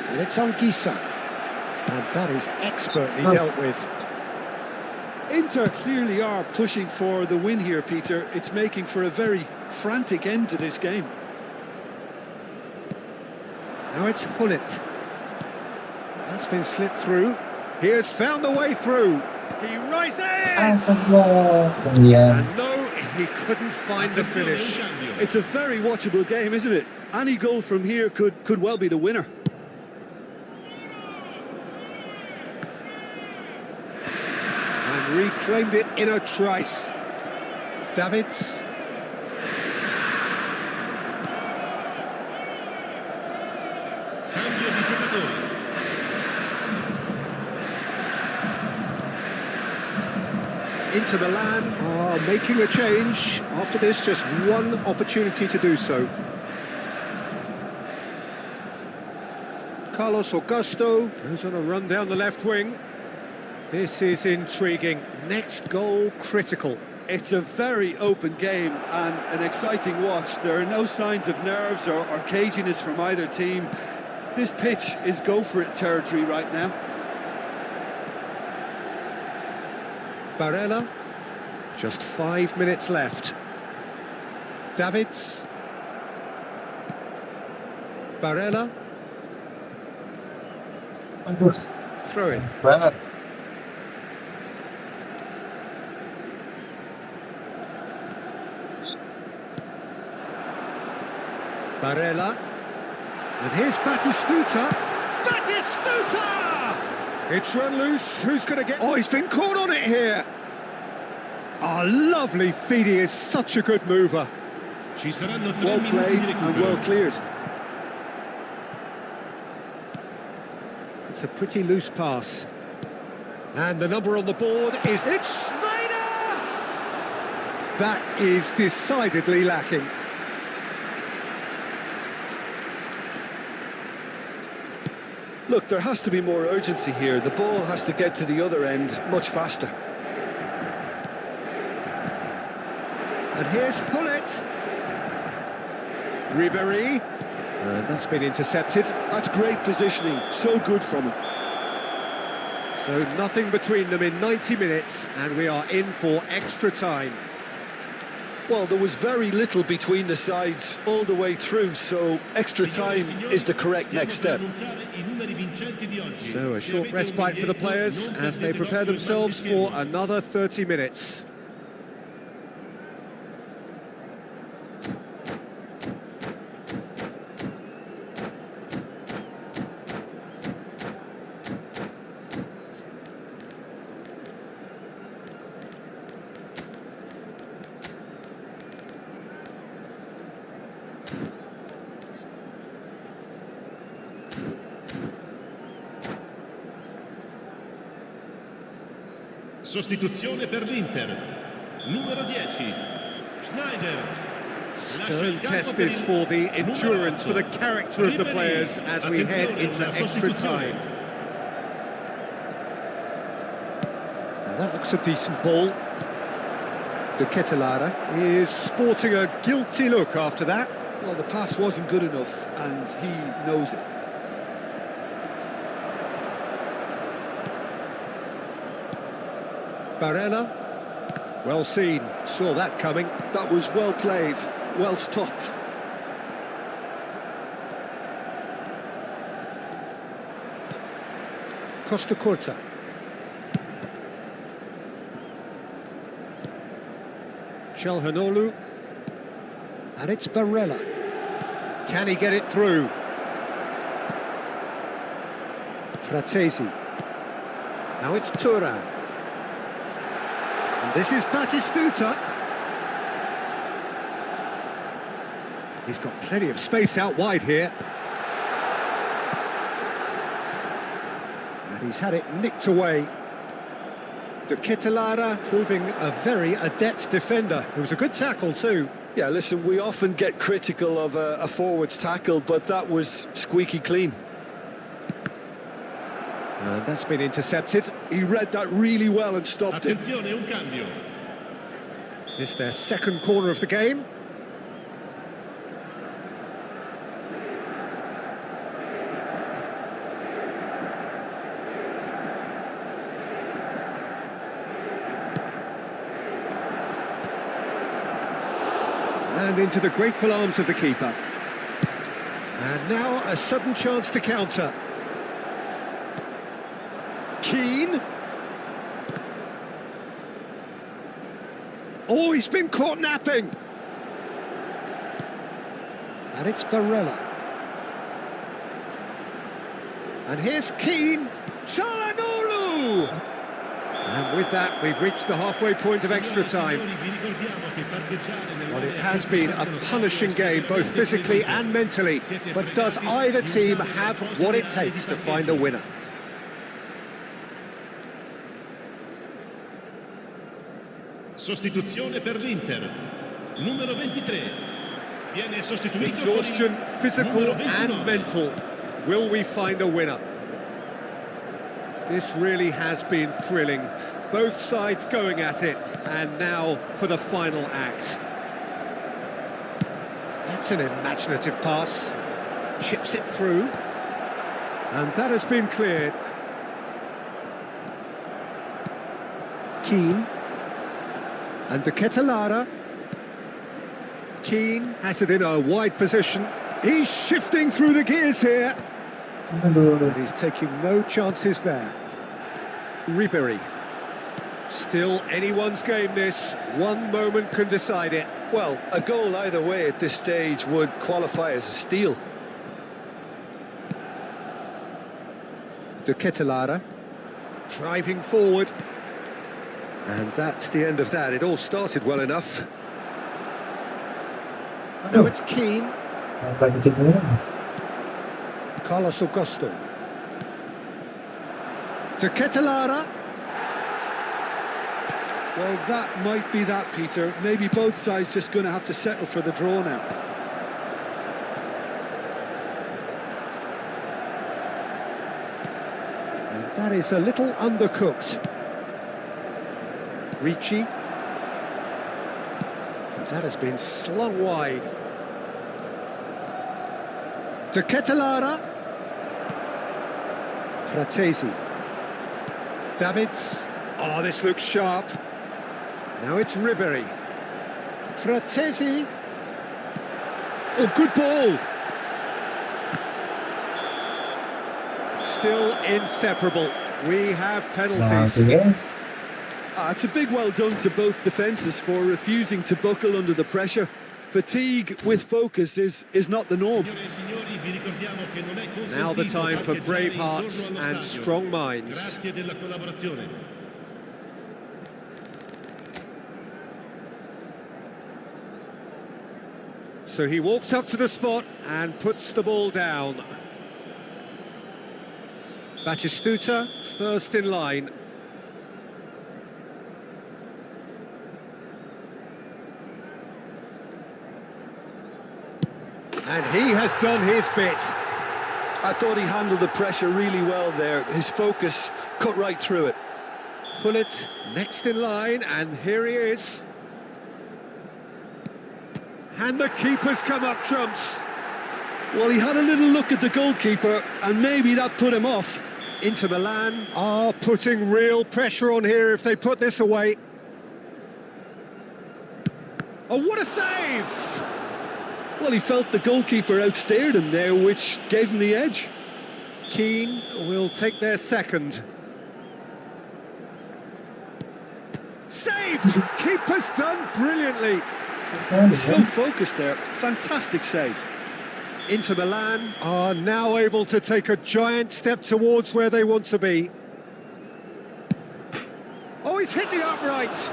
And it's Anguissa. And that is expertly dealt with. Inter clearly are pushing for the win here, Peter. It's making for a very frantic end to this game. Now it's Gullit. That's been slipped through. He has found the way through. He rises! Yeah. And no, he couldn't find the finish. It's a very watchable game, isn't it? Any goal from here could well be the winner. And reclaimed it in a trice. Davids. Cambio di giocatori. Inter Milan are making a change. After this, just one opportunity to do so. Carlos Augusto goes on a run down the left wing. This is intriguing. Next goal critical. It's a very open game and an exciting watch. There are no signs of nerves or caginess from either team. This pitch is go-for-it territory right now. Barella. Just 5 minutes left. Davids. Barella. Throw in. Barella. And here's Batistuta. Batistuta! It's run loose. Who's going to get... Oh, he's been caught on it here. Oh, lovely feed. He is such a good mover. Ci saranno 3 Well minuti played di and recupero. well cleared. It's a pretty loose pass. And the number on the board is... It's Snyder! That is decidedly lacking. Look, there has to be more urgency here. The ball has to get to the other end much faster. And here's Gullit. Ribéry. That's been intercepted. That's great positioning. So good from him. So nothing between them in 90 minutes, and we are in for extra time. Well, there was very little between the sides all the way through, so extra time is the correct next step. So a short respite for the players as they prepare themselves for another 30 minutes. Sostituzione per l'Inter. Numero 10. Schneider. Stern test this for the endurance, for the character of the players as we head into extra time. Now that looks a decent ball. De Ketelaere is sporting a guilty look after that. Well, the pass wasn't good enough, and he knows it. Barella. Well seen, saw that coming. That was well played, well stopped. Costa Curta. Chelhanoglu. And it's Barella. Can he get it through? Fratesi. Now it's Turan. And this is Batistuta. He's got plenty of space out wide here. And he's had it nicked away. De Ketelaere proving a very adept defender. It was a good tackle too. Yeah, listen, we often get critical of a forward's tackle, but that was squeaky clean. And that's been intercepted. He read that really well and stopped it. Attenzione, un cambio. It's their second corner of the game. And into the grateful arms of the keeper. And now a sudden chance to counter. Keane. Oh, he's been caught napping. And it's Barella. And here's Keane. Chelhanoglu! And with that, we've reached the halfway point of extra time. Well, it has been a punishing game, both physically and mentally. But does either team have what it takes to find a winner? Sostituzione per l'Inter. Numero 23. Viene sostituito. Exhaustion, physical and mental. Will we find a winner? This really has been thrilling. Both sides going at it, and now for the final act. That's an imaginative pass. Chips it through. And that has been cleared. Keane. And De Ketelaere. Keane has it in a wide position. He's shifting through the gears here. And he's taking no chances there. Ribery. Still anyone's game this. One moment can decide it. Well, a goal either way at this stage would qualify as a steal. De Ketelaere. Driving forward. And that's the end of that. It all started well enough. Now it's Keane. Carlos Augusto. De Ketelaere. Well, that might be that, Peter. Maybe both sides just going to have to settle for the draw now. And that is a little undercooked. Ricci. That has been slung wide. De Ketelaere. Fratesi. Davids. Oh, this looks sharp. Now it's Ribery. Fratesi. Oh, good ball. Still inseparable. We have penalties. It's a big well done to both defences for refusing to buckle under the pressure. Fatigue with focus is not the norm. Now the time for brave hearts and strong minds. So he walks up to the spot and puts the ball down. Batistuta first in line. And he has done his bit. I thought he handled the pressure really well there. His focus cut right through it. Gullit next in line, and here he is. And the keeper's come up trumps. Well, he had a little look at the goalkeeper, and maybe that put him off. Inter Milan are putting real pressure on here if they put this away. Oh, what a save! Well, he felt the goalkeeper outstared him there, which gave him the edge. Keane will take their second. Saved! Keeper's done brilliantly. He's so focused there. Fantastic save. Inter Milan are now able to take a giant step towards where they want to be. Oh, he's hit the upright.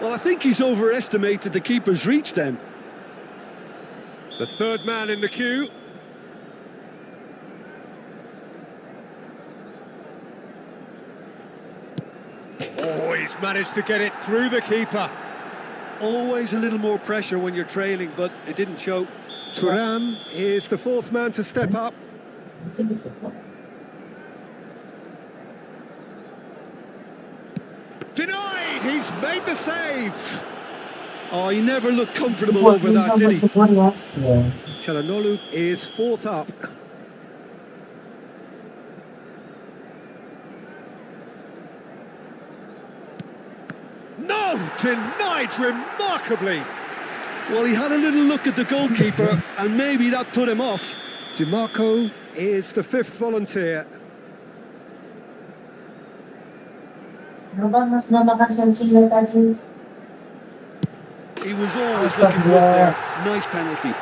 Well, I think he's overestimated the keeper's reach then. The third man in the queue. Oh, he's managed to get it through the keeper. Always a little more pressure when you're trailing, but it didn't show. Thuram is the fourth man to step up. Denied! He's made the save! Oh, he never looked comfortable over that, did he? Çalhanoğlu is fourth up. No! Denied remarkably! Well, he had a little look at the goalkeeper, and maybe that put him off. DiMarco is the fifth volunteer. He was always looking good there. Nice penalty.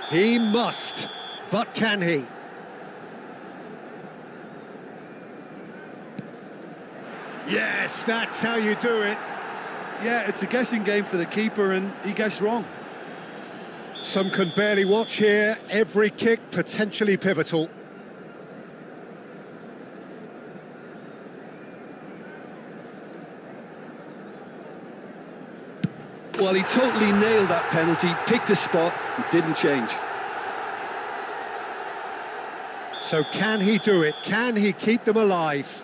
He must, but can he? Yes, that's how you do it. Yeah, it's a guessing game for the keeper, and he guessed wrong. Some can barely watch here. Every kick potentially pivotal. Well, he totally nailed that penalty, picked a spot, and didn't change. So can he do it? Can he keep them alive?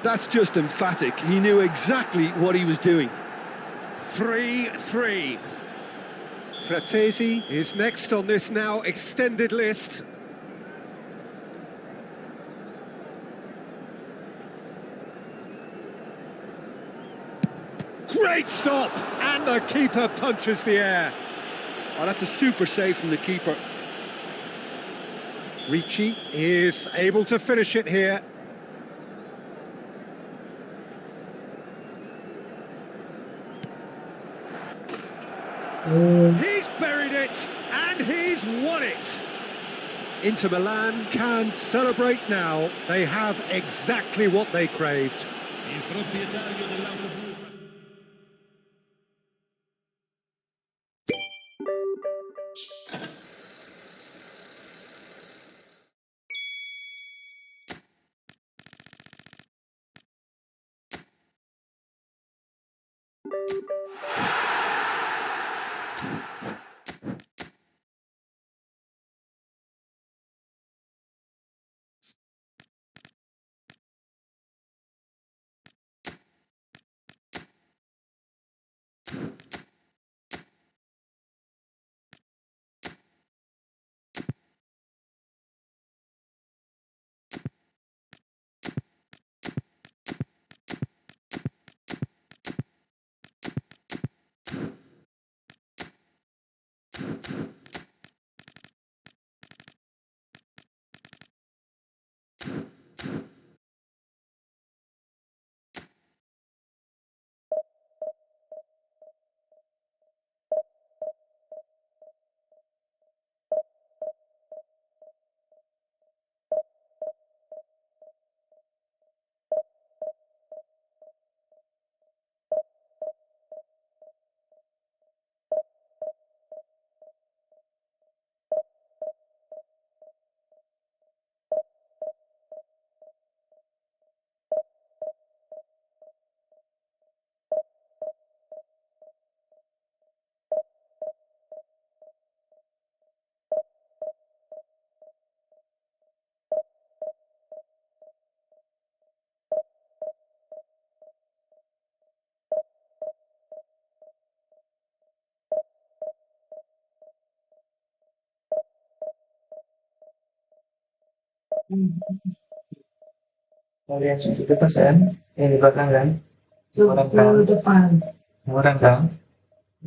That's just emphatic. He knew exactly what he was doing. 3-3. Fratesi is next on this now extended list. Great stop! And the keeper punches the air. Oh, that's a super save from the keeper. Ricci is able to finish it here. He's buried it, and he's won it. Inter Milan can celebrate now. They have exactly what they craved. Il proprietario dell'Autobus Kalian 70%, di belakang kan? Orang Ke kan? depan. Orang kan?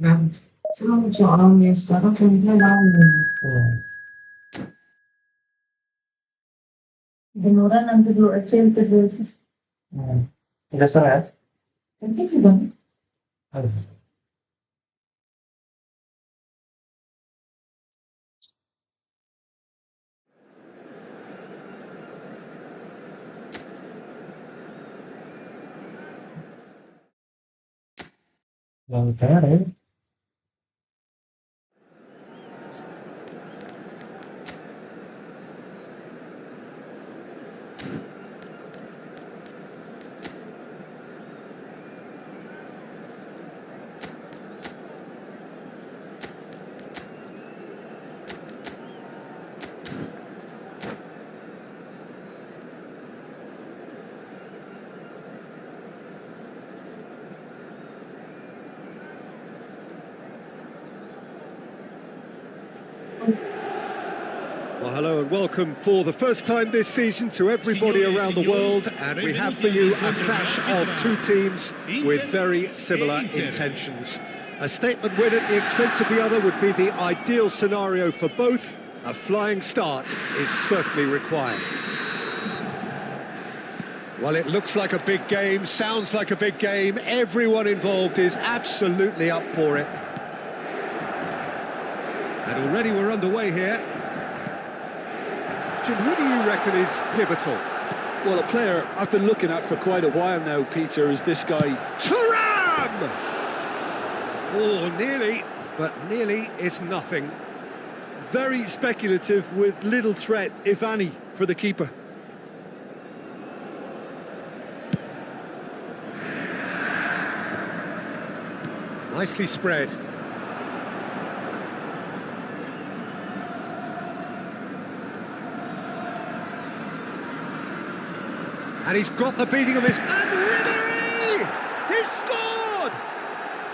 Nah, sama soalnya sekarang punya lama. Hmm. Beneran nanti dulu aja yang terus. Udah seret? Nanti juga. Aduh. Lancar ya? Well, hello and welcome for the first time this season to everybody around the world, and we have for you a clash of two teams with very similar intentions. A statement win at the expense of the other would be the ideal scenario for both. A flying start is certainly required. Well, it looks like a big game, sounds like a big game. Everyone involved is absolutely up for it. And already we're underway here. Jim, who do you reckon is pivotal? Well, a player I've been looking at for quite a while now, Peter, is this guy. Thuram! Oh, nearly, but nearly is nothing. Very speculative with little threat, if any, for the keeper. Nicely spread. And he's got the beating of his... And Ribéry! He's scored!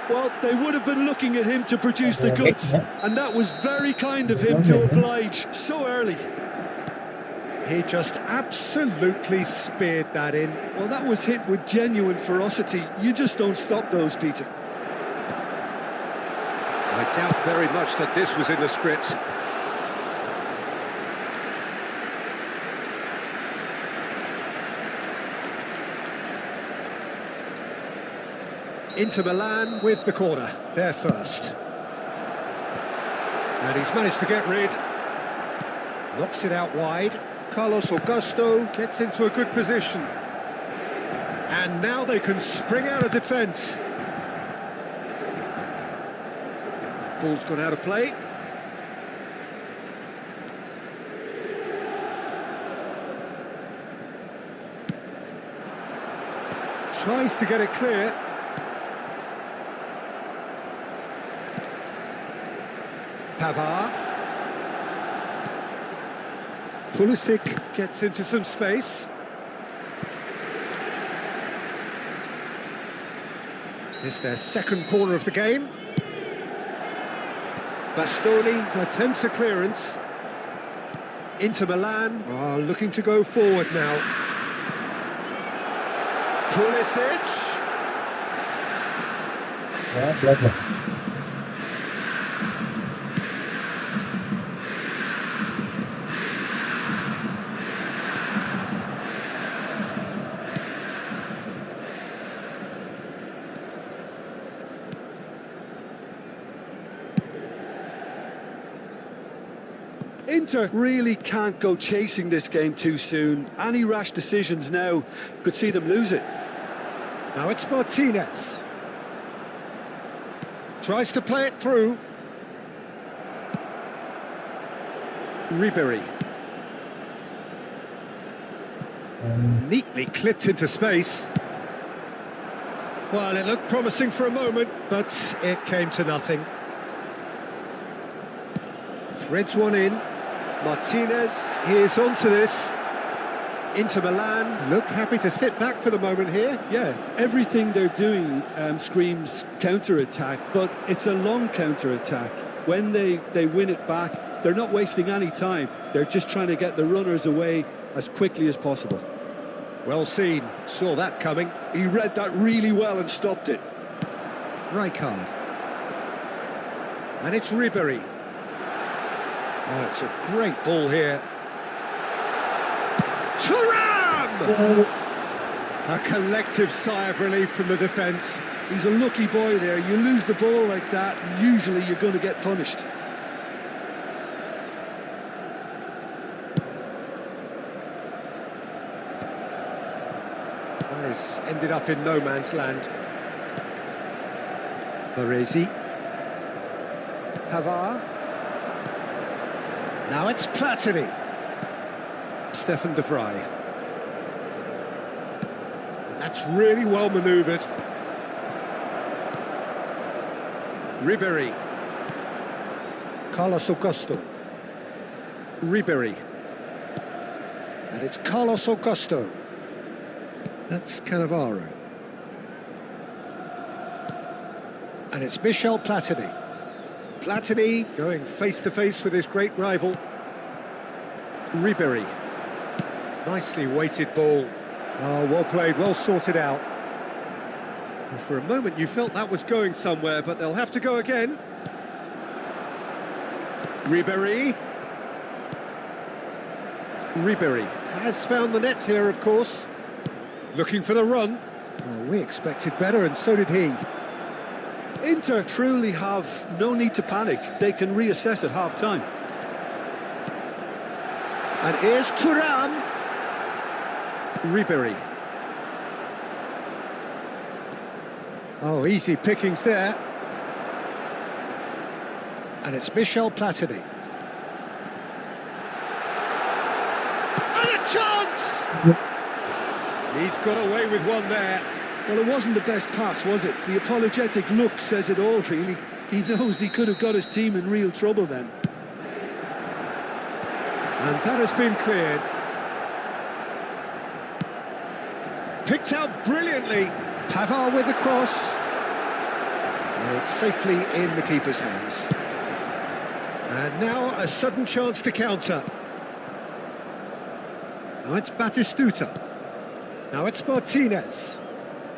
Well, they would have been looking at him to produce the goods, and that was very kind of him to oblige so early. He just absolutely speared that in. Well, that was hit with genuine ferocity. You just don't stop those, Peter. I doubt very much that this was in the script. Inter Milan with the corner, there first. And he's managed to get rid. Knocks it out wide. Carlos Augusto gets into a good position. And now they can spring out of defence. Ball's gone out of play. Tries to get it clear. Pavard. Pulisic gets into some space. It's their second corner of the game. Bastoni attempts a clearance. Inter Milan are looking to go forward now. Pulisic. Ya, belajar. Inter really can't go chasing this game too soon. Any rash decisions now could see them lose it. Now it's Martinez. Tries to play it through. Ribéry. Neatly clipped into space. Well, it looked promising for a moment, but it came to nothing. Threads one in. Martinez, he is onto this. Inter Milan look happy to sit back for the moment here. Yeah, everything they're doing screams counter-attack, but it's a long counter-attack. When they win it back, they're not wasting any time. They're just trying to get the runners away as quickly as possible. Well seen, saw that coming. He read that really well and stopped it. Rijkaard. And it's Ribéry. Oh, it's a great ball here. Thuram! A collective sigh of relief from the defence. He's a lucky boy there. You lose the ball like that, and usually you're going to get punished. Well, this ended up in no man's land. Baresi. Pavard. Now it's Platini. Stefan de Vrij. And that's really well manoeuvred. Ribéry. Carlos Augusto. Ribéry. And it's Carlos Augusto. That's Cannavaro. And it's Michel Platini. Platini going face-to-face with his great rival. Ribéry. Nicely weighted ball. Oh, well played, well sorted out. And for a moment you felt that was going somewhere, but they'll have to go again. Ribéry. Ribéry has found the net here, of course. Looking for the run. Oh, we expected better, and so did he. Inter truly have no need to panic. They can reassess at half-time. And here's Thuram. Ribéry. Oh, easy pickings there. And it's Michel Platini. And a chance! He's got away with one there. Well, it wasn't the best pass, was it? The apologetic look says it all, really. He knows he could have got his team in real trouble then. And that has been cleared. Picked out brilliantly. Pavard with the cross. And it's safely in the keeper's hands. And now a sudden chance to counter. Now it's Batistuta. Now it's Martinez.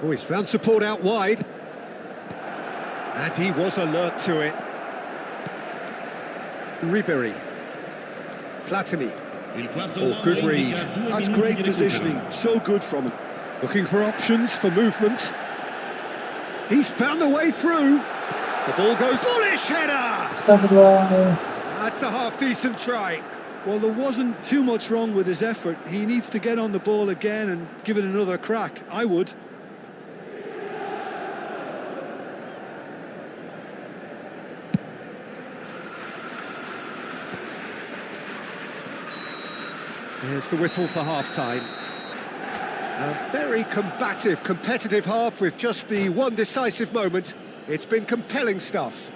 Oh, he's found support out wide. And he was alert to it. Ribéry. Platini. Oh, good read. That's great positioning. So good from him. Looking for options for movement. He's found a way through. The ball goes. Bullish header! That's a half-decent try. Well, there wasn't too much wrong with his effort. He needs to get on the ball again and give it another crack. I would. Here's the whistle for half-time. A very combative, competitive half with just the one decisive moment. It's been compelling stuff.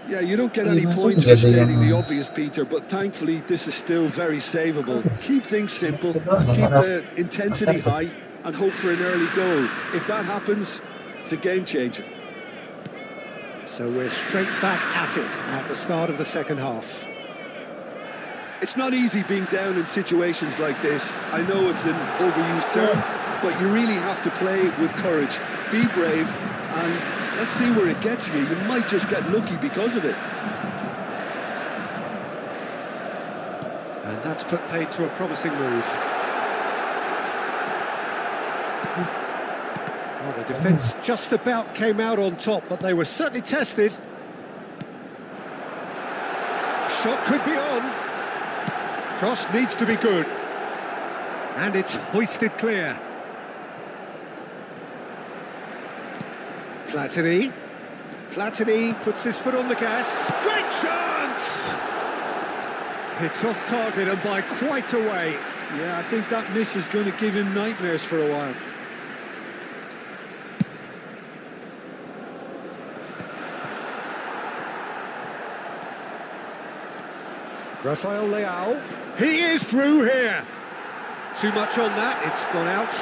Yeah, you don't get any points for stating the obvious, Peter, but thankfully this is still very savable. Keep things simple, keep the intensity high, and hope for an early goal. If that happens, it's a game changer. So we're straight back at it at the start of the second half. It's not easy being down in situations like this. I know it's an overused term, but you really have to play with courage. Be brave, and let's see where it gets you. You might just get lucky because of it. And that's put paid to a promising move. Well, the defence just about came out on top, but they were certainly tested. Shot could be on. Cross needs to be good. And it's hoisted clear. Platini. Platini puts his foot on the gas. Great chance! It's off target and by quite a way. Yeah, I think that miss is going to give him nightmares for a while. Rafael Leao. He is through here. Too much on that, it's gone out.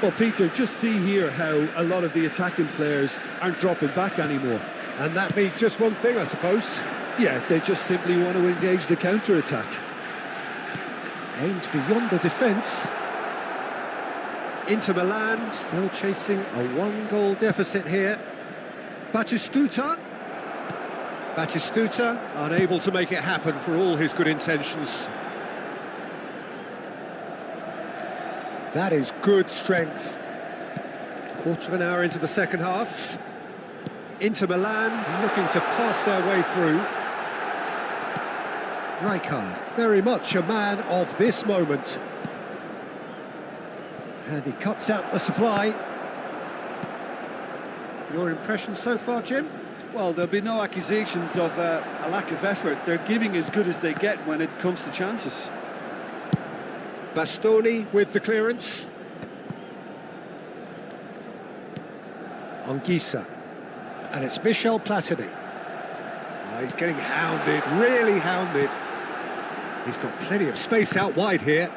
Well, Peter, just see here how a lot of the attacking players aren't dropping back anymore. And that means just one thing, I suppose. Yeah, they just simply want to engage the counter-attack. Aimed beyond the defence. Inter Milan still chasing a one-goal deficit here. Batistuta unable to make it happen for all his good intentions. That is good strength. Quarter of an hour into the second half. Inter Milan looking to pass their way through. Rijkaard, very much a man of this moment. And he cuts out the supply. Your impression so far, Jim? Well, there'll be no accusations of a lack of effort. They're giving as good as they get when it comes to chances. Bastoni with the clearance. Anguissa. And it's Michel Platini. Oh, he's getting hounded, really hounded. He's got plenty of space out wide here.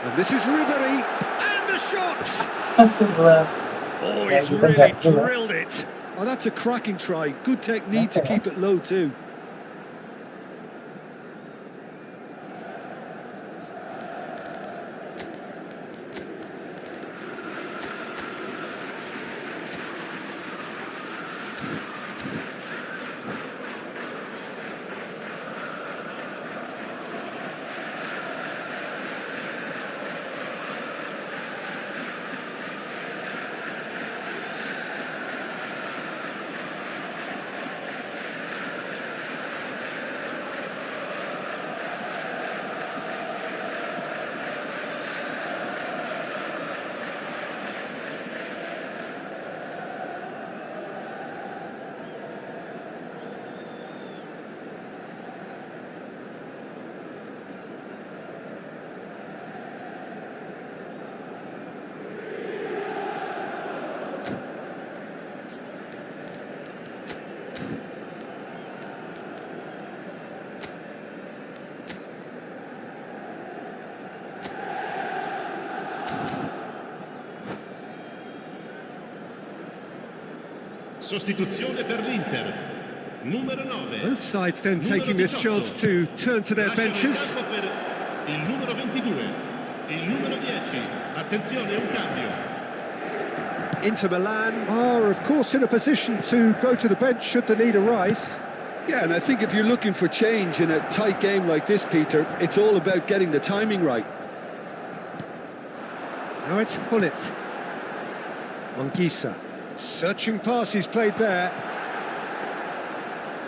And this is Ribery. And the shot! Oh, he's really drilled it. Oh, that's a cracking try. Good technique to keep it low too. Sostituzione per l'Inter. Numero 9. Both sides then taking this chance to turn to their benches. Il numero 22. Il numero 10. Attenzione, un cambio. Inter Milan are, of course, in a position to go to the bench should the need arise. Yeah, and I think if you're looking for change in a tight game like this, Peter, it's all about getting the timing right. Now it's Gullit. Anguissa. Searching pass he's played there.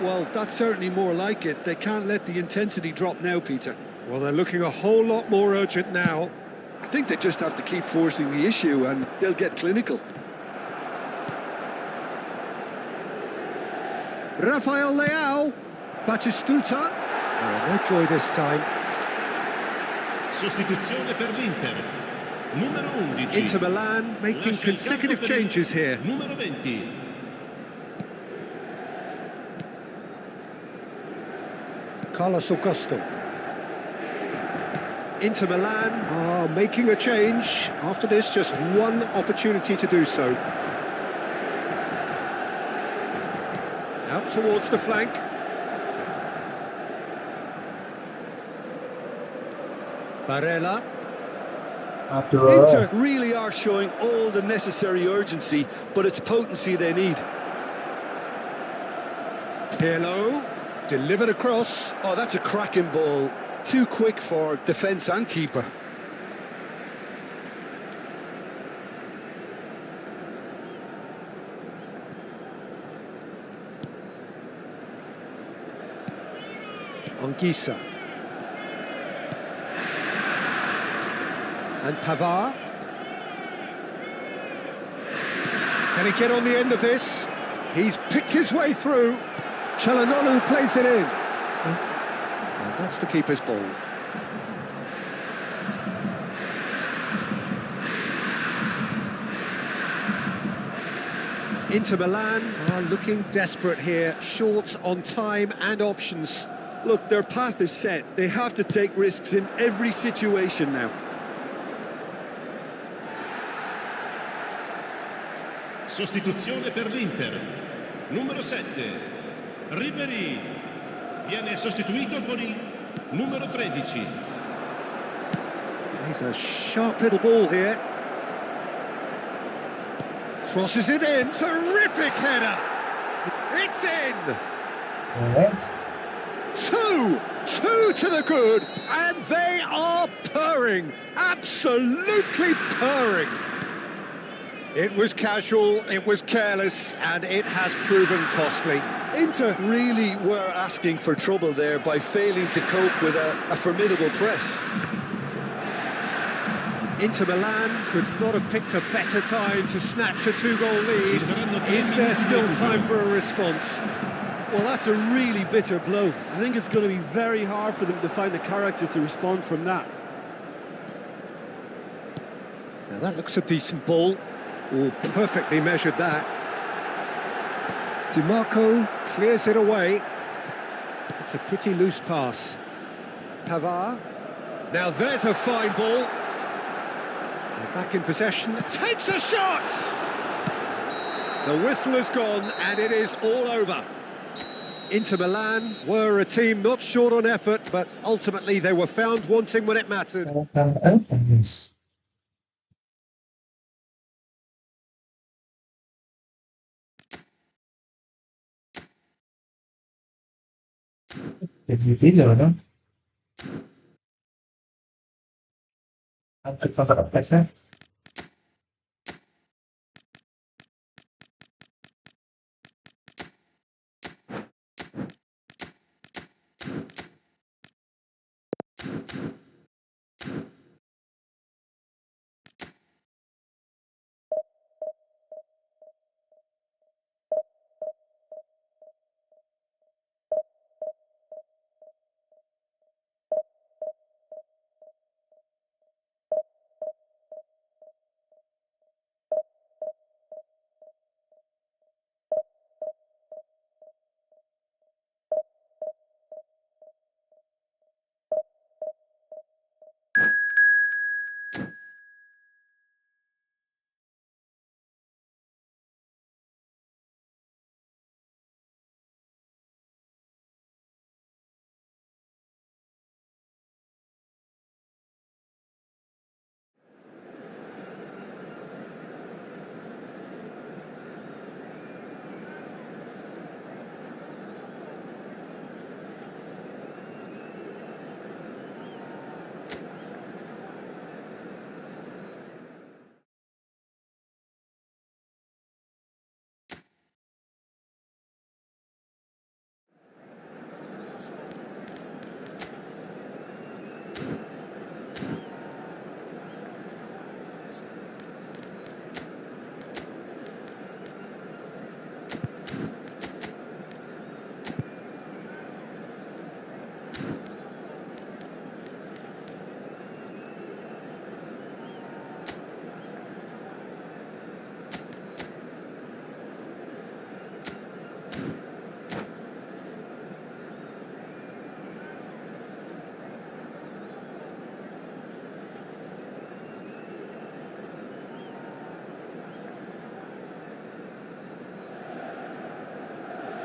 Well, that's certainly more like it. They can't let the intensity drop now, Peter. Well, they're looking a whole lot more urgent now. I think they just have to keep forcing the issue and they'll get clinical. Rafael Leao. Batistuta. Oh, no joy this time. Sostituzione per l'Inter. Numero 11. Inter Milan making consecutive changes here. Numero 20. Carlos Augusto. Inter Milan are making a change. After this, just one opportunity to do so. Out towards the flank. Barella. Inter really are showing all the necessary urgency, but it's potency they need. Pirlo, delivered across. Oh, that's a cracking ball. Too quick for defence and keeper. Anguissa. And Pavard. Can he get on the end of this? He's picked his way through. Çalhanoğlu plays it in. And that's the keeper's ball. Inter Milan are looking desperate here, short on time and options. Look, their path is set. They have to take risks in every situation now. Sostituzione per l'Inter. Numero 7. Ribery viene sostituito con il numero 13. He's a sharp little ball here. Crosses it in, terrific header. It's in. Yes. Two to the good, and they are purring, absolutely purring. It was casual, it was careless, and it has proven costly. Inter really were asking for trouble there by failing to cope with a formidable press. Inter Milan could not have picked a better time to snatch a two-goal lead. Is there still time for a response? Well, that's a really bitter blow. I think it's going to be very hard for them to find the character to respond from that. Now that looks a decent ball. Oh, perfectly measured that. DiMarco clears it away. It's a pretty loose pass. Pavard. Now there's a fine ball. They're back in possession. Takes a shot! The whistle has gone and it is all over. Inter Milan were a team not short on effort, but ultimately they were found wanting when it mattered. Opens. Jadi video, no? Anche quando la presa.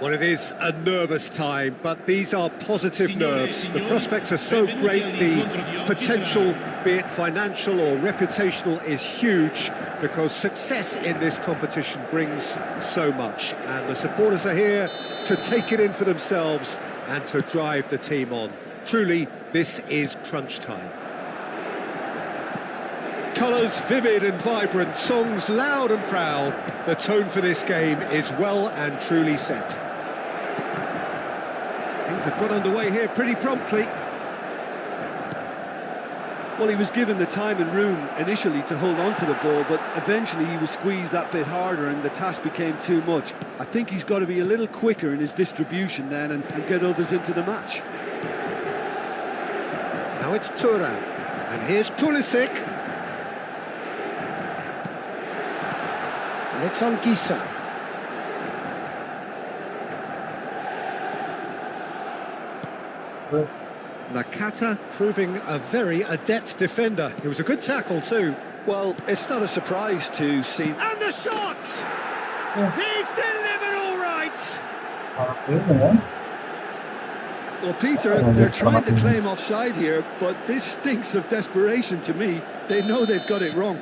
Well, it is a nervous time, but these are positive nerves. The prospects are so great, the potential, be it financial or reputational, is huge because success in this competition brings so much. And the supporters are here to take it in for themselves and to drive the team on. Truly, this is crunch time. Colours vivid and vibrant, songs loud and proud. The tone for this game is well and truly set. Things have got underway here pretty promptly. Well, he was given the time and room initially to hold on to the ball, but eventually he was squeezed that bit harder and the task became too much. I think he's got to be a little quicker in his distribution then and get others into the match. Now it's Thuram, and here's Pulisic. And it's on Gisa. Nakata proving a very adept defender. It was a good tackle too. Well, it's not a surprise to see... And the shot! Yeah. He's delivered all right! Well, Peter, they're trying to claim offside here, but this stinks of desperation to me. They know they've got it wrong.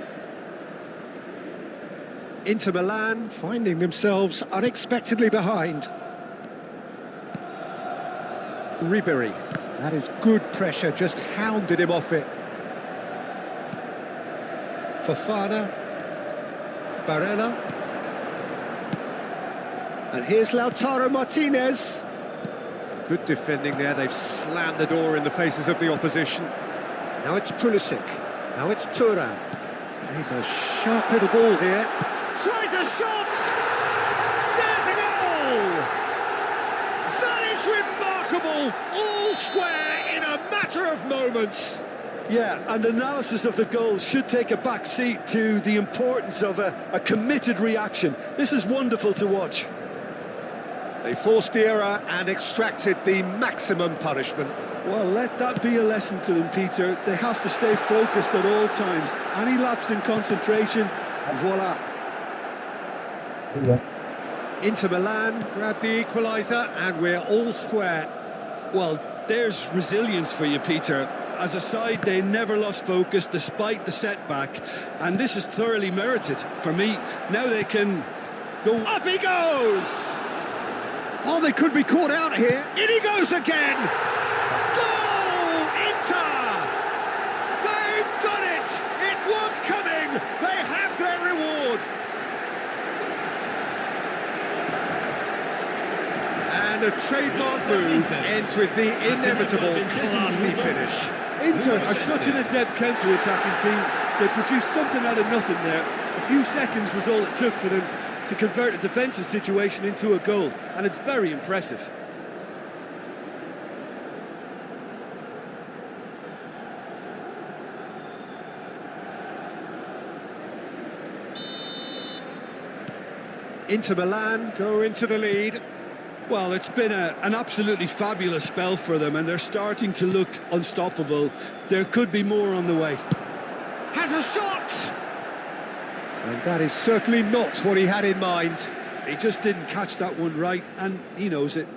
Inter Milan finding themselves unexpectedly behind. Ribery, that is good pressure, just hounded him off it. Fofana, Barella, and here's Lautaro Martinez. Good defending there, they've slammed the door in the faces of the opposition. Now it's Pulisic, now it's Thuram. He's a sharp little ball here. Tries a shot! There's a goal! That is remarkable! All square in a matter of moments. Yeah, and analysis of the goal should take a back seat to the importance of a committed reaction. This is wonderful to watch. They forced the error and extracted the maximum punishment. Well, let that be a lesson to them, Peter. They have to stay focused at all times. Any lapse in concentration, voila. Inter Milan grab the equaliser and we're all square. Well, there's resilience for you, Peter. As a side, they never lost focus despite the setback, and this is thoroughly merited for me. Now they can go... Up he goes! Oh, they could be caught out here. In he goes again! Goal! Inter! They've done it! It was coming! They have their reward! And a trademark move ends with the inevitable classy finish. Inter are such an adept counter-attacking team. They produced something out of nothing there. A few seconds was all it took for them to convert a defensive situation into a goal, and it's very impressive. Inter Milan go into the lead. Well, it's been an absolutely fabulous spell for them, and they're starting to look unstoppable. There could be more on the way. Has a shot! And that is certainly not what he had in mind. He just didn't catch that one right, and he knows it.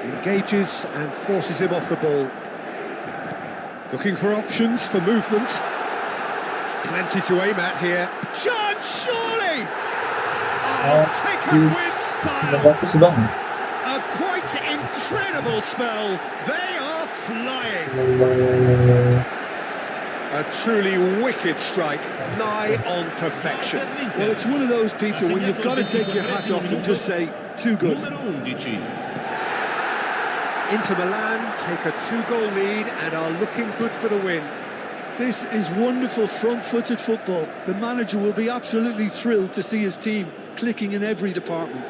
Engages and forces him off the ball. Looking for options for movement. Plenty to aim at here. Chance, surely! Oh, taken with style. A quite incredible spell. They are flying. A truly wicked strike, nigh on perfection. Well, it's one of those, Peter, when you've got to take your hat off and just say, too good. Inter Milan take a 2-goal lead and are looking good for the win. This is wonderful front-footed football. The manager will be absolutely thrilled to see his team clicking in every department.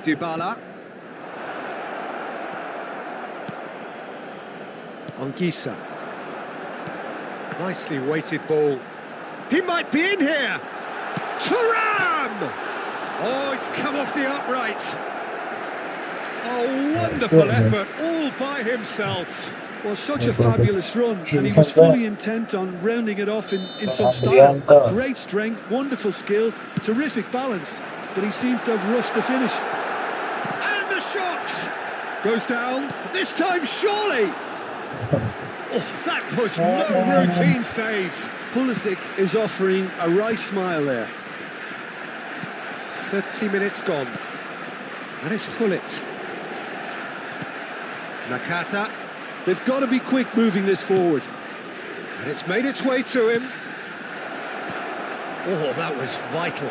Dybala. Anguissa. Nicely weighted ball. He might be in here! Thuram! Oh, it's come off the upright. A wonderful effort, all by himself. Well, such a fabulous run, and he was fully intent on rounding it off in some style. Great strength, wonderful skill, terrific balance, but he seems to have rushed the finish. And the shot! Goes down, this time surely! Oh, that was no routine save. Pulisic is offering a right smile there. 30 minutes gone. And it's Gullit. Nakata. They've got to be quick moving this forward. And it's made its way to him. Oh, that was vital.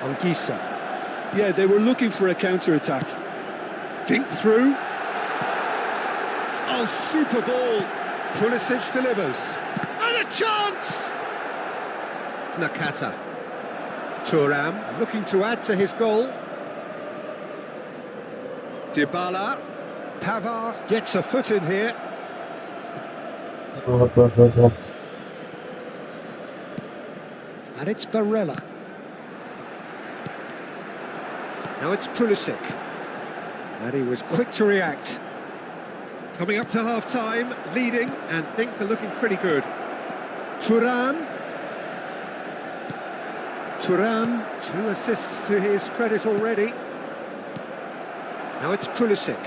Anguissa. Yeah, they were looking for a counter-attack. Dink through. Oh, super ball. Pulisic delivers. And a chance! Nakata. Thuram looking to add to his goal. Dybala. Pavard gets a foot in here. And it's Barella. Now it's Pulisic. And he was quick to react. Coming up to half-time, leading, and things are looking pretty good. Thuram, 2 assists to his credit already. Now it's Pulisic.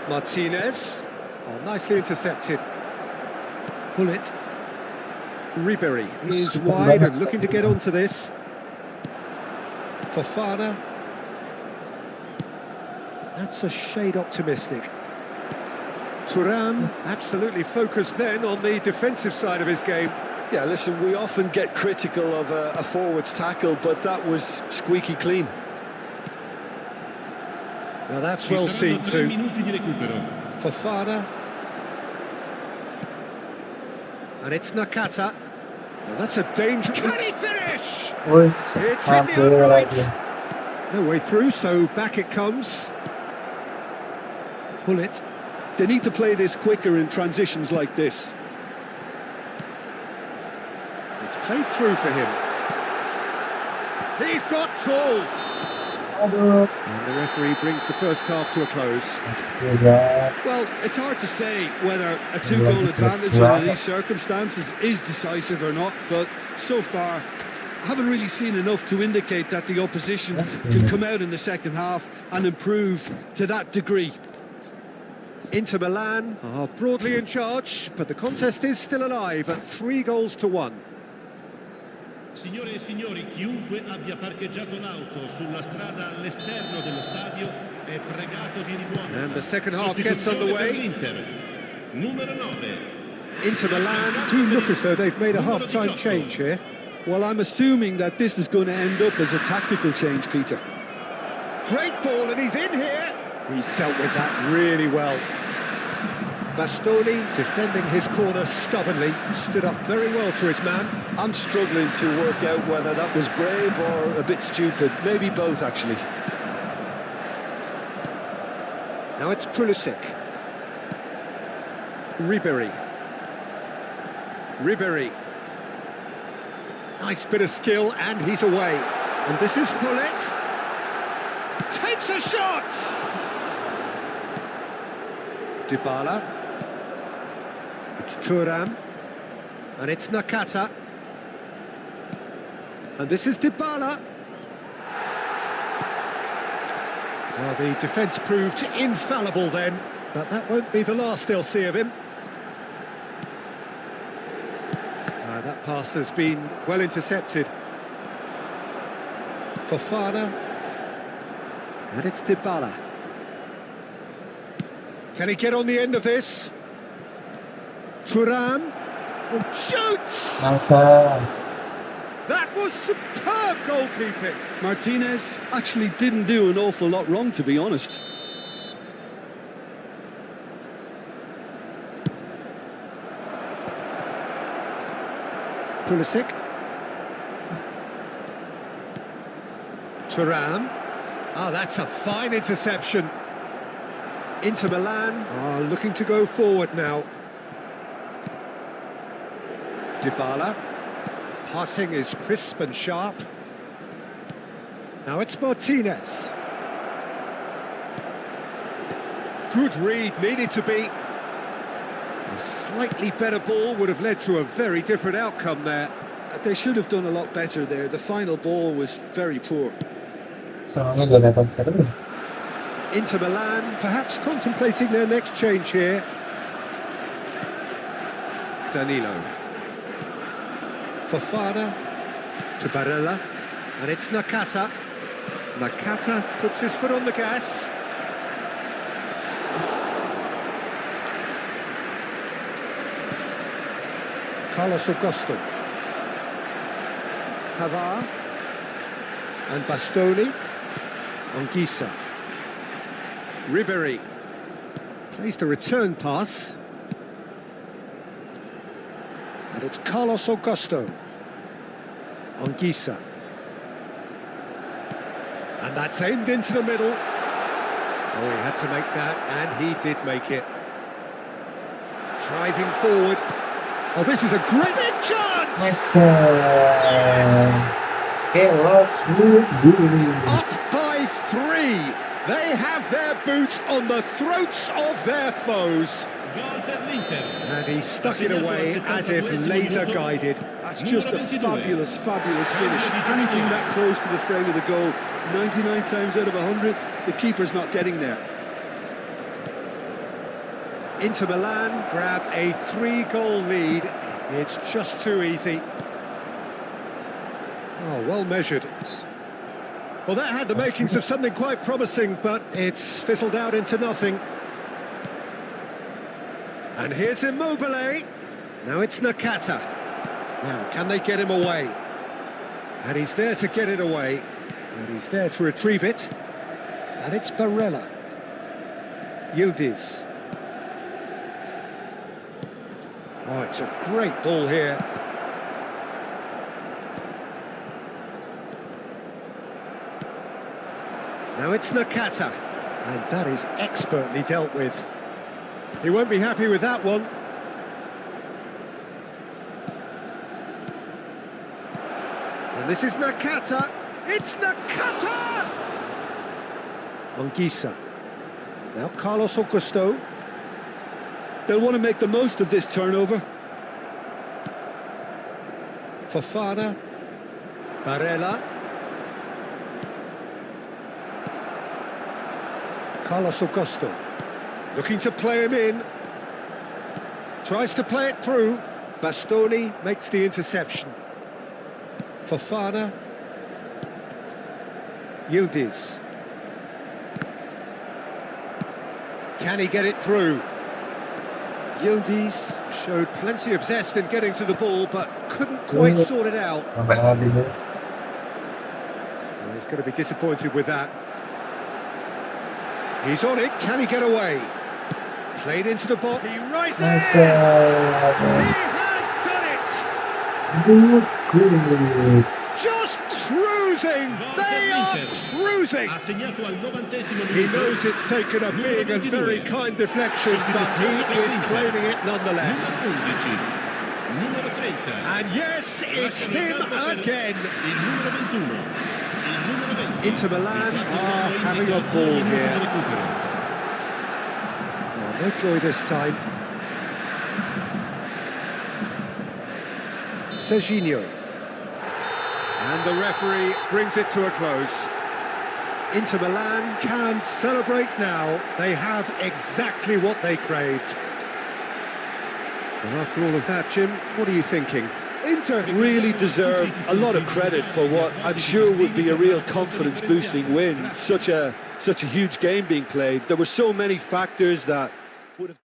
Martinez. Oh, nicely intercepted. Gullit. Ribery is wide and looking to get onto this. Fofana. That's a shade optimistic. Thuram, absolutely focused then on the defensive side of his game. Yeah, listen, we often get critical of a forward's tackle, but that was squeaky clean. Now that's well seen too. minuti di recupero. Fofana. And it's Nakata. Now that's a dangerous... Can he finish? Was It's in the upright. No way through, so back it comes. Gullit. They need to play this quicker in transitions like this. It's played through for him. He's got tall. And the referee brings the first half to a close. Well, it's hard to say whether a two-goal advantage under these circumstances is decisive or not, but so far I haven't really seen enough to indicate that the opposition can come out in the second half and improve to that degree. Inter Milan are broadly in charge, but the contest is still alive at 3-1. Signore e signori, chiunque abbia parcheggiato l'auto sulla strada all'esterno dello stadio è pregato di rimuovere. And the second half gets underway. L'Inter, numero 9. Inter Milan do look as though they've made a half-time change here. Well, I'm assuming that this is going to end up as a tactical change, Peter. Great ball, and he's in here. He's dealt with that really well. Bastoni, defending his corner stubbornly, stood up very well to his man. I'm struggling to work out whether that was brave or a bit stupid. Maybe both, actually. Now it's Pulisic. Ribery. Nice bit of skill, and he's away. And this is Gullit. Takes a shot! Dybala. It's Thuram. And it's Nakata. And this is Dybala. Well, the defence proved infallible then, but that won't be the last they'll see of him. That pass has been well intercepted. Fofana. And it's Dybala. Can he get on the end of this? Thuram. Shoots! That was superb goalkeeping. Martinez actually didn't do an awful lot wrong, to be honest. Pulisic. Thuram. Oh, that's a fine interception. Inter Milan are looking to go forward now. Dybala. Passing is crisp and sharp. Now it's Martinez. Good read, needed to be. A slightly better ball would have led to a very different outcome there. They should have done a lot better there. The final ball was very poor. Inter Milan perhaps contemplating their next change here. Danilo. Fofana to Barella, and it's Nakata. Nakata puts his foot on the gas. Carlos Augusto. Pavard. And Bastoni. Anguissa. Ribery. Plays the return pass. And it's Carlos Augusto. Anguissa. And that's aimed into the middle. Oh, he had to make that, and he did make it. Driving forward. Oh, this is a great big chance! Yes. it was Ruud. Up by 3. They have their boots on the throats of their foes. Gol per l'Inter. And he stuck it away as if laser guided. That's just a fabulous, fabulous finish. Anything that close to the frame of the goal, 99 times out of 100, the keeper's not getting there. Inter Milan grab a 3-goal lead. It's just too easy. Oh, well measured. Well, that had the makings of something quite promising, but it's fizzled out into nothing. And here's Immobile. Now it's Nakata. Now, can they get him away? And he's there to get it away. And he's there to retrieve it. And it's Barella. Yildiz. Oh, it's a great ball here. Now it's Nakata. And that is expertly dealt with. He won't be happy with that one. And this is Nakata. It's Nakata! Anguissa. Now Carlos Augusto. They'll want to make the most of this turnover. Fofana. Barella. Carlos Augusto. Looking to play him in. Tries to play it through. Bastoni makes the interception. Fofana. Yildiz. Can he get it through? Yildiz showed plenty of zest in getting to the ball, but couldn't quite sort it out. Well, he's going to be disappointed with that. He's on it. Can he get away? Played into the box. He rises. He has done it. Just cruising. They are cruising. He knows it's taken a big and very kind deflection, but he is claiming it nonetheless. And yes, it's him again. Inter Milan are having a ball here. Oh, no joy this time. Serginho. And the referee brings it to a close. Inter Milan can celebrate now. They have exactly what they craved. And after all of that, Jim, what are you thinking? Inter really deserve a lot of credit for what I'm sure would be a real confidence-boosting win. Such a huge game being played. There were so many factors that would have...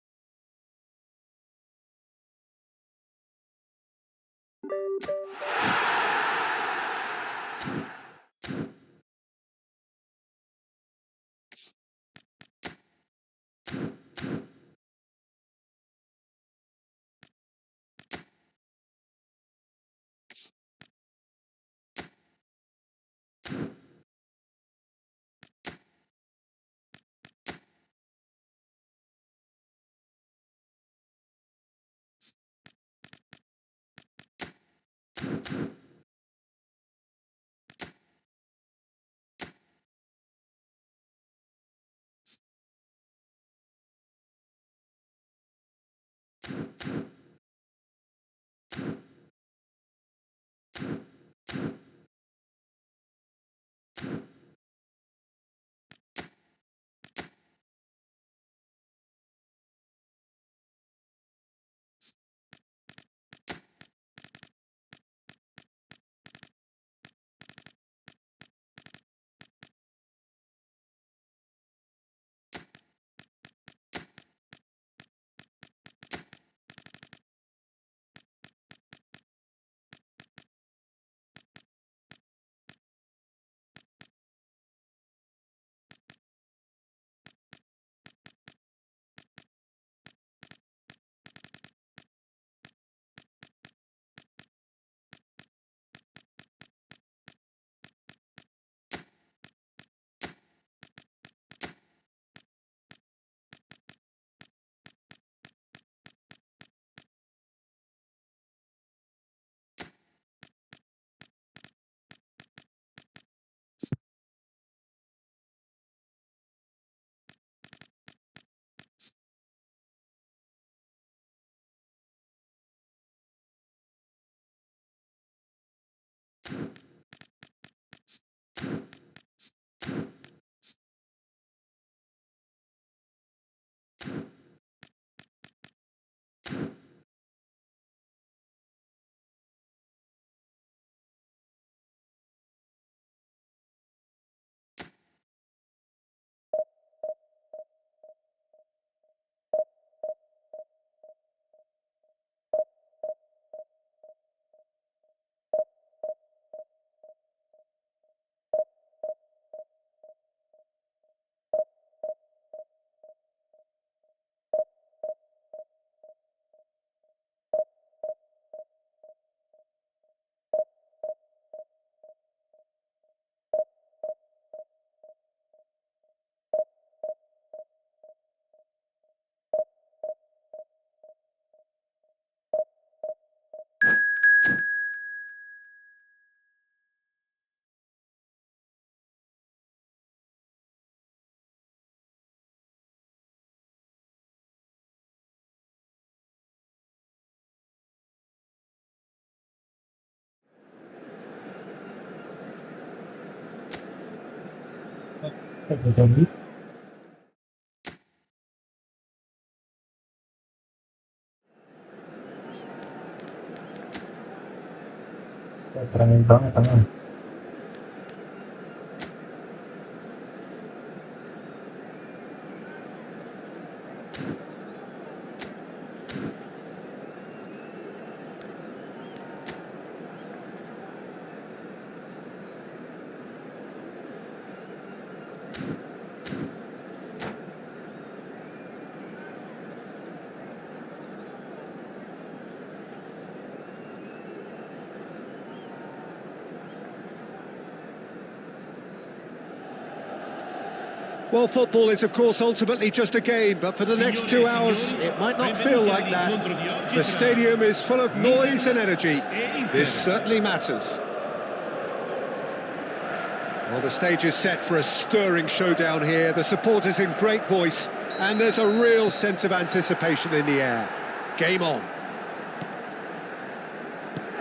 Jadi, keren banget teman. Well, football is, of course, ultimately just a game, but for the next 2 hours, it might not feel like that. The stadium is full of noise and energy. This certainly matters. Well, the stage is set for a stirring showdown here. The supporters in great voice, and there's a real sense of anticipation in the air. Game on.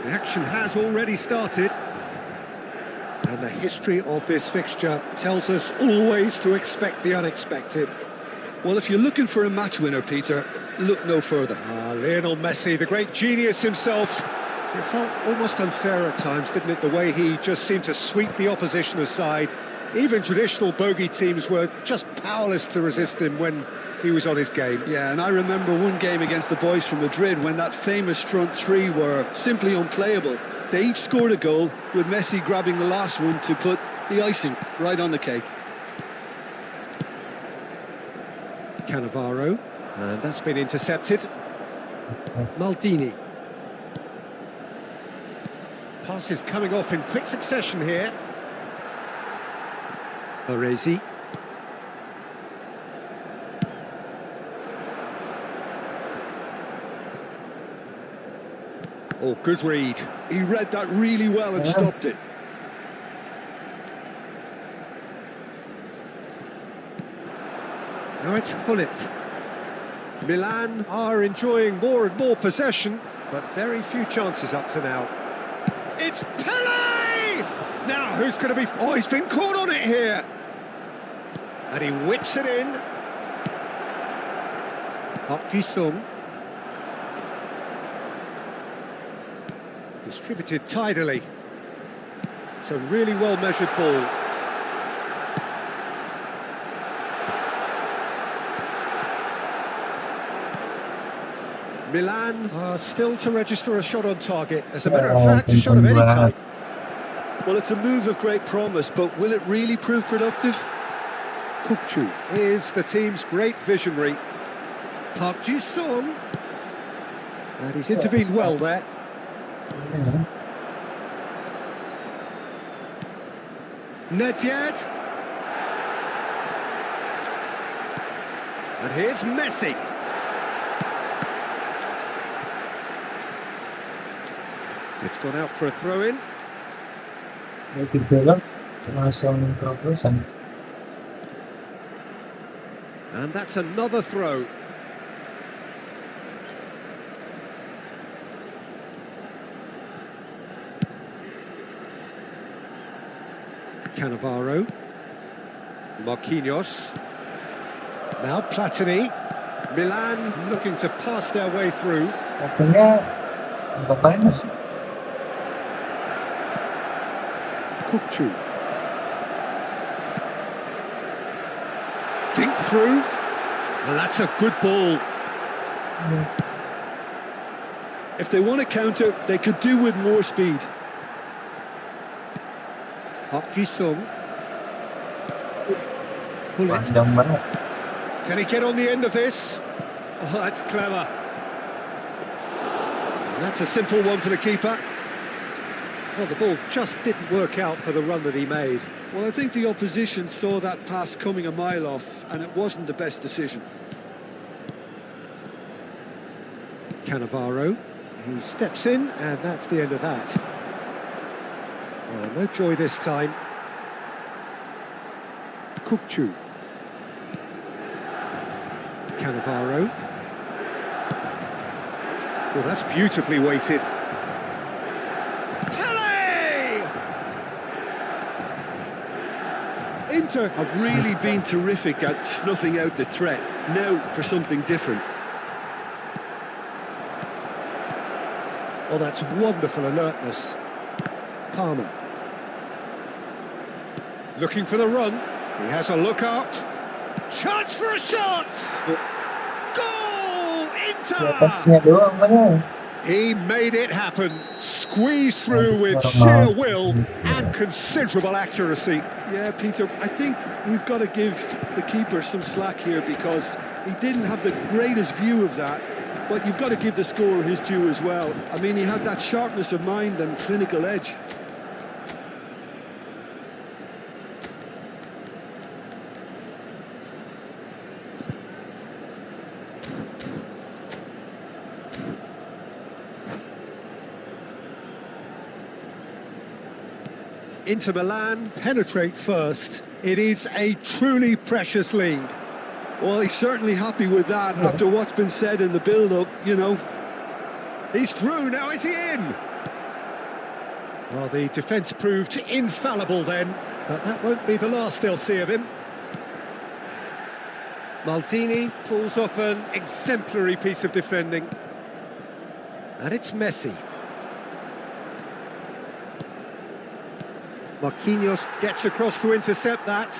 The action has already started. And the history of this fixture tells us always to expect the unexpected. Well, if you're looking for a match winner, Peter, look no further. Lionel Messi, the great genius himself. It felt almost unfair at times, didn't it? The way he just seemed to sweep the opposition aside. Even traditional bogey teams were just powerless to resist him when he was on his game. Yeah, and I remember one game against the boys from Madrid when that famous front three were simply unplayable. They each scored a goal, with Messi grabbing the last one to put the icing right on the cake. Cannavaro, and that's been intercepted. Maldini. Passes coming off in quick succession here. Baresi. Oh, good read. He read that really well and stopped it. Now it's Gullit. Milan are enjoying more and more possession, but very few chances up to now. It's Pele! Now, who's going to be... Oh, he's been caught on it here. And he whips it in. Park Ji-sung. Distributed tidily. It's a really well-measured ball. Milan are still to register a shot on target. As a matter of fact, a shot of any type. Well, it's a move of great promise, but will it really prove productive? Kukçu is the team's great visionary. Park Ji-sung. And he's intervened well there. Nedved. And here's Messi. It's gone out for a throw-in. And that's another throw. Cannavaro. Marquinhos. Now Platini. Milan looking to pass their way through. Kukçu. Dink through. And that's a good ball. If they want to counter, they could do with more speed. Park Ji-sung. Gullit. Can he get on the end of this? Oh, that's clever. And that's a simple one for the keeper. Well, the ball just didn't work out for the run that he made. Well, I think the opposition saw that pass coming a mile off, and it wasn't the best decision. Cannavaro. He steps in, and that's the end of that. Well, no joy this time. Kukçu. Cannavaro. Well, that's beautifully weighted. Inter have really been terrific at snuffing out the threat. Now for something different. Oh, that's wonderful alertness. Palmer. Looking for the run. He has a look up. Chance for a shot! Goal! Pasnya Inter! doang padahal. He made it happen. Squeezed through with sheer will and considerable accuracy. Yeah, Peter, I think we've got to give the keeper some slack here because he didn't have the greatest view of that, but you've got to give the scorer his due as well. I mean, he had that sharpness of mind and clinical edge. Inter Milan penetrate first. It is a truly precious lead. Well, he's certainly happy with that after what's been said in the build-up, you know. He's through, now is he in? Well, the defence proved infallible then, but that won't be the last they'll see of him. Maldini pulls off an exemplary piece of defending. And it's Messi. Marquinhos gets across to intercept that.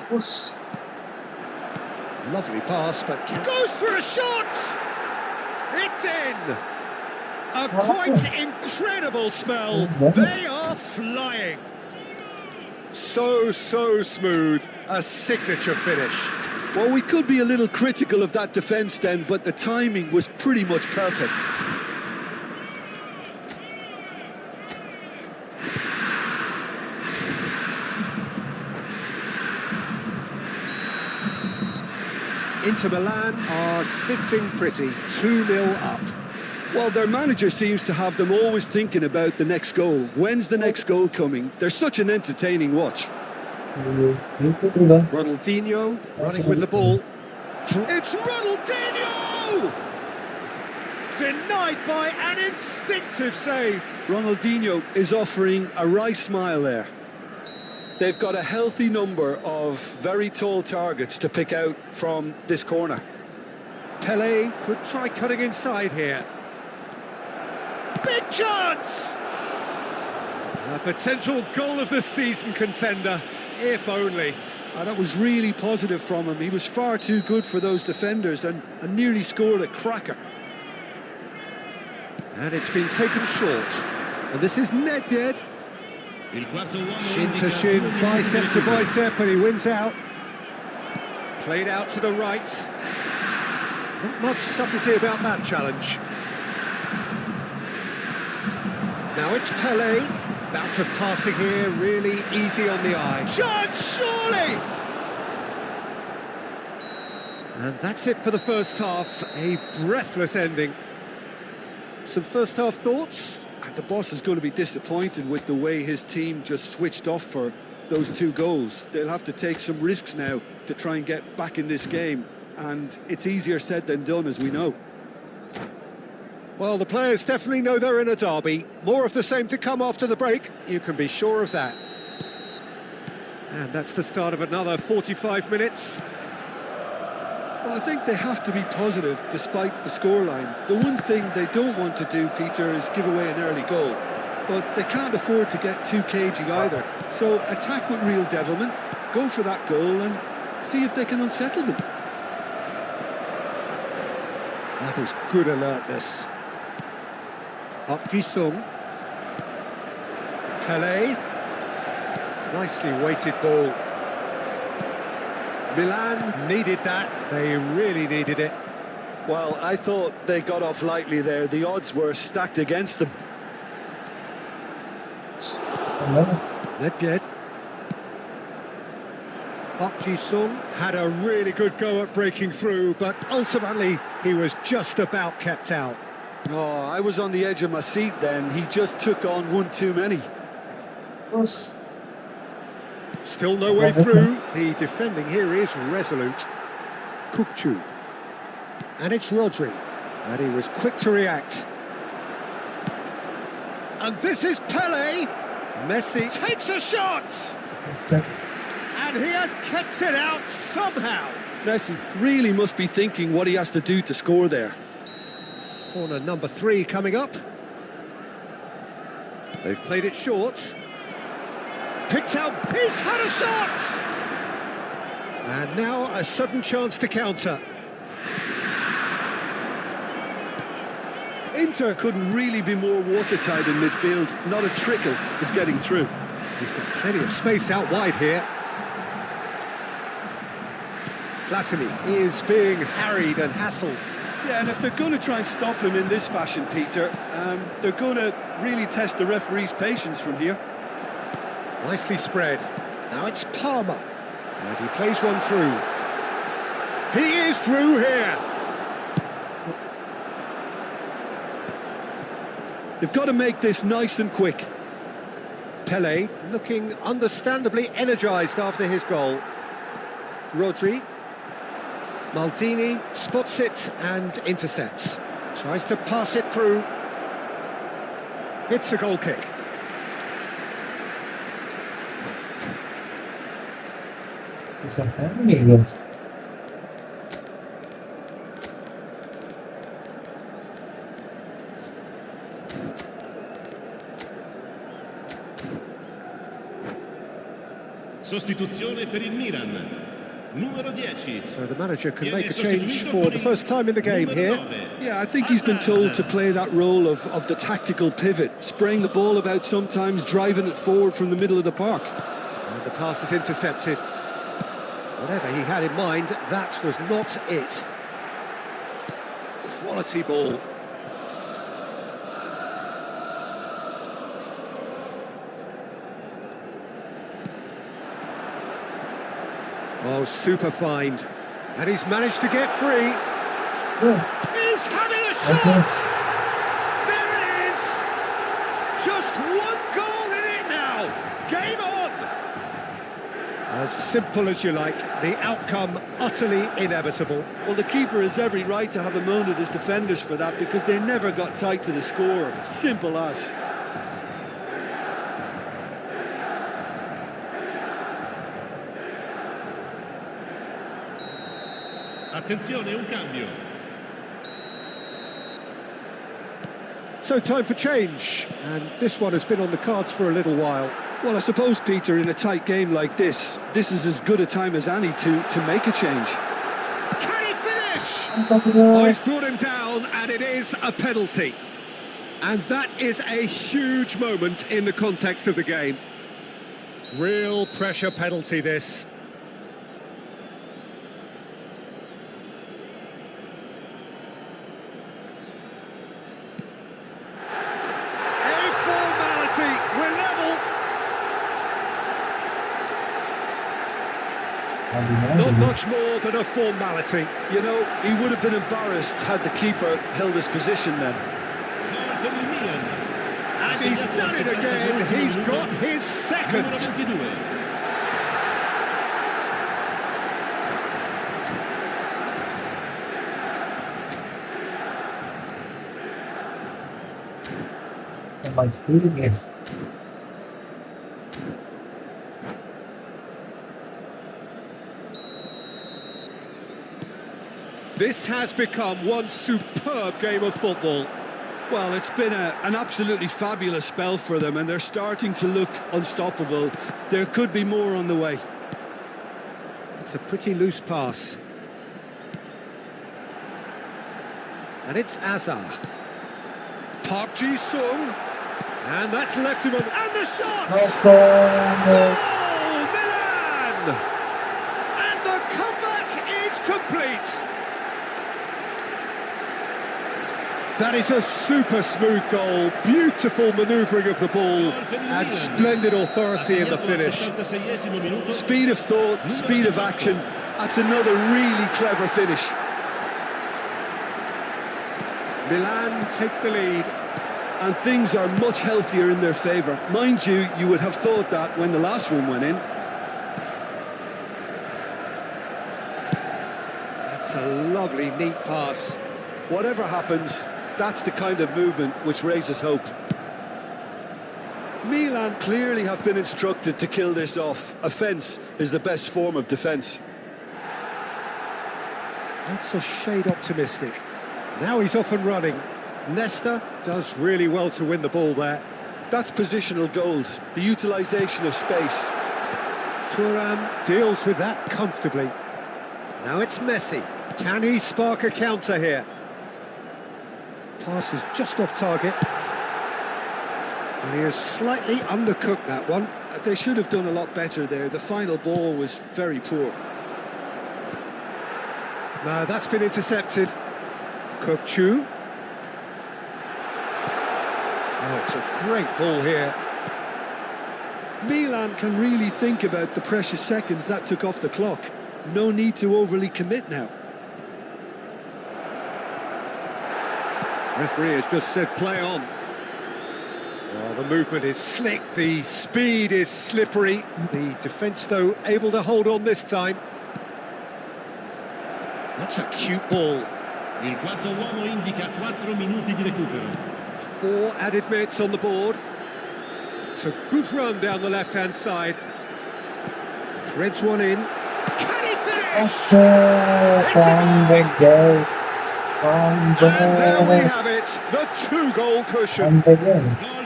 Lovely pass, but goes for a shot! It's in! A quite incredible spell. They are flying. So smooth. A signature finish. Well, we could be a little critical of that defence then, but the timing was pretty much perfect. Inter Milan are sitting pretty, 2-0 up. Well, their manager seems to have them always thinking about the next goal. When's the next goal coming? They're such an entertaining watch. Ronaldinho running with the ball. It's Ronaldinho! Denied by an instinctive save. Ronaldinho is offering a right smile there. They've got a healthy number of very tall targets to pick out from this corner. Pelé could try cutting inside here. Big chance! A potential goal of the season contender, if only. That was really positive from him. He was far too good for those defenders and nearly scored a cracker. And it's been taken short. And this is Nedved. Shin to shin, bicep to bicep, and he wins out. Played out to the right. Not much subtlety about that challenge. Now it's Pelé. Bout of passing here, really easy on the eye. Chance, surely! And that's it for the first half. A breathless ending. Some first half thoughts? And the boss is going to be disappointed with the way his team just switched off for those two goals. They'll have to take some risks now to try and get back in this game. And it's easier said than done, as we know. Well, the players definitely know they're in a derby. More of the same to come after the break. You can be sure of that. And that's the start of another 45 minutes. Well, I think they have to be positive despite the scoreline. The one thing they don't want to do, Peter, is give away an early goal. But they can't afford to get too cagey either. So attack with real devilment, go for that goal and see if they can unsettle them. That was good alertness. Up Ji-sung. Pelé. Nicely weighted ball. Milan needed that. They really needed it. Well, I thought they got off lightly there. The odds were stacked against them. Nedved. Park Ji-sung had a really good go at breaking through, but ultimately he was just about kept out. Oh, I was on the edge of my seat then. He just took on one too many. Still no way through. The defending here is resolute. Kukçu. And it's Rodri. And he was quick to react. And this is Pelé. Messi takes a shot. And he has kept it out somehow. Messi really must be thinking what he has to do to score there. Corner number 3 coming up. They've played it short. Picked out, he's had a shot! And now a sudden chance to counter. Inter couldn't really be more watertight in midfield. Not a trickle is getting through. He's got plenty of space out wide here. Platini is being harried and hassled. Yeah, and if they're going to try and stop him in this fashion, Peter, they're going to really test the referee's patience from here. Nicely spread. Now it's Palmer. And he plays one through. He is through here. They've got to make this nice and quick. Pele looking understandably energised after his goal. Rodri. Maldini spots it and intercepts. Tries to pass it through. It's a goal kick. What's happening? Sostituzione per il Milan. Numero 10. So the manager can make a change for the first time in the game here. Yeah, I think he's been told to play that role of the tactical pivot, spraying the ball about sometimes, driving it forward from the middle of the park. And the pass is intercepted. Whatever he had in mind, that was not it. Quality ball. Oh, super find. And he's managed to get free. He's having a shot! There it is! Just one goal in it now! Game on! As simple as you like, the outcome utterly inevitable. Well, the keeper has every right to have a moan at his defenders for that because they never got tight to the score. Simple as. Attenzione, un cambio. So time for change, and this one has been on the cards for a little while. Well, I suppose, Peter, in a tight game like this is as good a time as any to make a change. Can he finish? Oh, He's brought him down, and it is a penalty. And that is a huge moment in the context of the game. Real pressure penalty, this. Not much more than a formality. You know, he would have been embarrassed had the keeper held his position then. And he's done it again. He's got his second. Somebody's feeling it. This has become one superb game of football. Well, it's been an absolutely fabulous spell for them, and they're starting to look unstoppable. There could be more on the way. It's a pretty loose pass. And it's Azar. Park Ji-sung. And that's left him on. And the shot! Goal, Milan! And the comeback is complete. That is a super smooth goal, beautiful manoeuvring of the ball, and splendid authority in the finish. Speed of thought, speed of action, that's another really clever finish. Milan take the lead. And things are much healthier in their favour. Mind you, you would have thought that when the last one went in. That's a lovely, neat pass. Whatever happens, that's the kind of movement which raises hope. Milan clearly have been instructed to kill this off. Offence is the best form of defence. That's a shade optimistic. Now he's off and running. Nesta does really well to win the ball there. That's positional gold, the utilisation of space. Thuram deals with that comfortably. Now it's Messi. Can he spark a counter here? Pass is just off target. And he has slightly undercooked that one. They should have done a lot better there. The final ball was very poor. No, that's been intercepted. Chu. Oh, it's a great ball here. Milan can really think about the precious seconds that took off the clock. No need to overly commit now. Referee has just said play on. Well, the movement is slick, the speed is slippery. The defence, though, able to hold on this time. That's a cute ball. Il quarto uomo indica 4 minuti di recupero. 4 added minutes on the board. It's a good run down the left-hand side. Threads one in. Can he finish? Come back, guys. And there we have it, the 2-goal cushion. Gol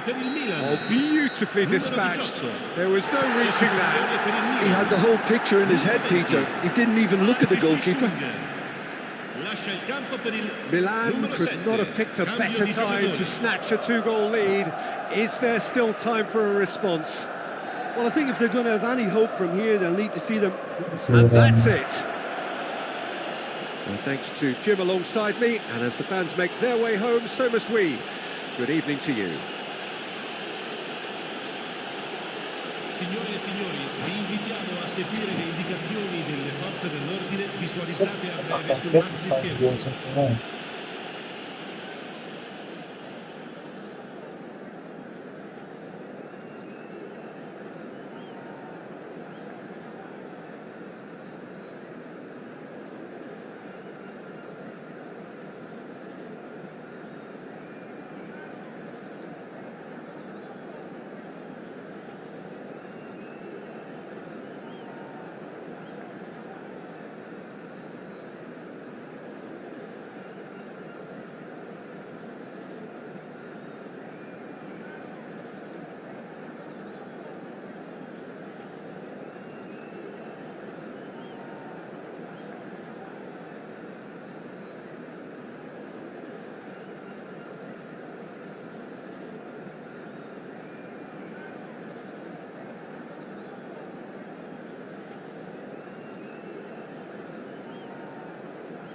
per il Milan. Oh, beautifully dispatched. There was no reaching that. He had the whole picture in his head, Peter. He didn't even look at the goalkeeper. Lascia il campo per il Milan numero could 7. not have picked a Cambio better di time giocatori. to snatch a 2-goal lead. Is there still time for a response? Well, I think if they're going to have any hope from here, they'll need to see them. And that's it. Well, thanks to Jim alongside me, and as the fans make their way home, so must we. Good evening to you. Signore e signori, vi invitiamo a seguire le indicazioni delle forze dell'ordine visualizzate a breve sul maxi schermo.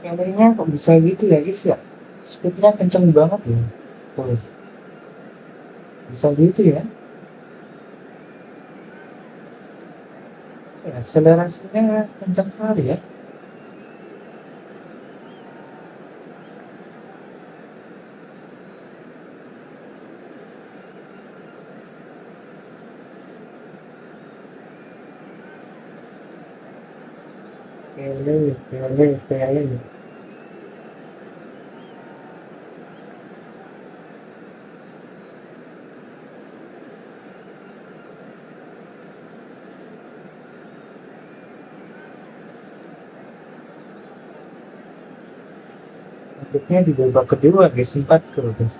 Kayaknya kok bisa gitu ya guys ya. Speednya kenceng banget ya. Tuh. Bisa gitu ya. Ya, akselerasinya kenceng kali ya. Pele. Akhirnya di babak kedua guys, 4 gol guys.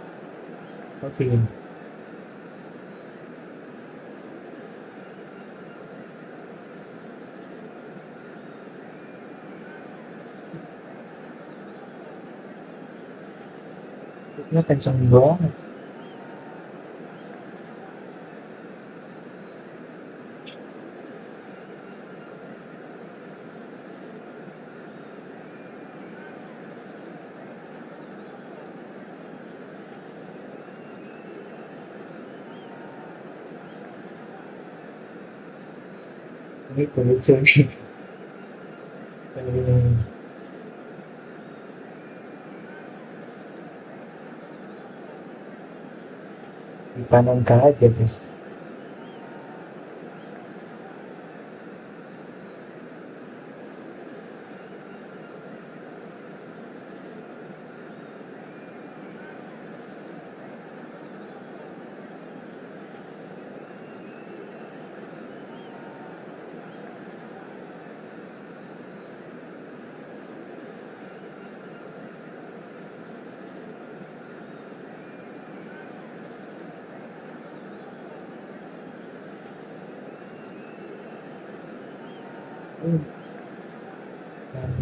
Oke. Akhirnya kenceng banget. Ini lucu nih. Dipanen aja guys.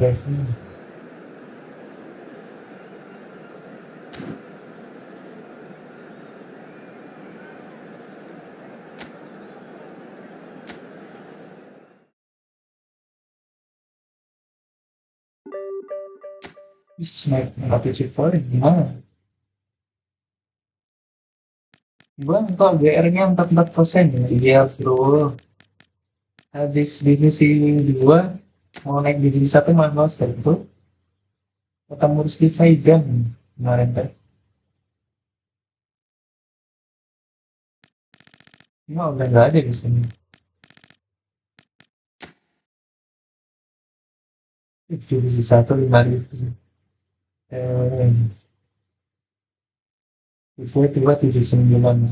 backnya. Smack 47 poin gimana? Gua kok GR-nya 44% ya? Iya bro. Habis divisi 2 mau naik divisi 1 malah sekali bro. Ketemu Rizky Faidan kemarin kan. Nah, udah nggak ada di sini. Divisi 1 5.000. Itu tiba 79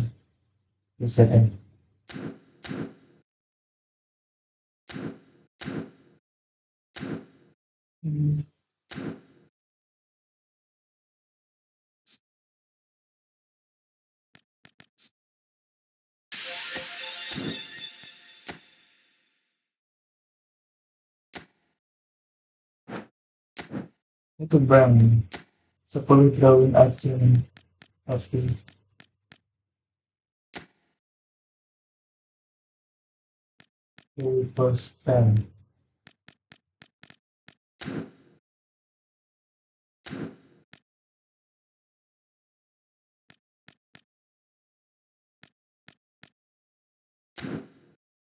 persen. Itu bang 10 drawing aja pasti. First time.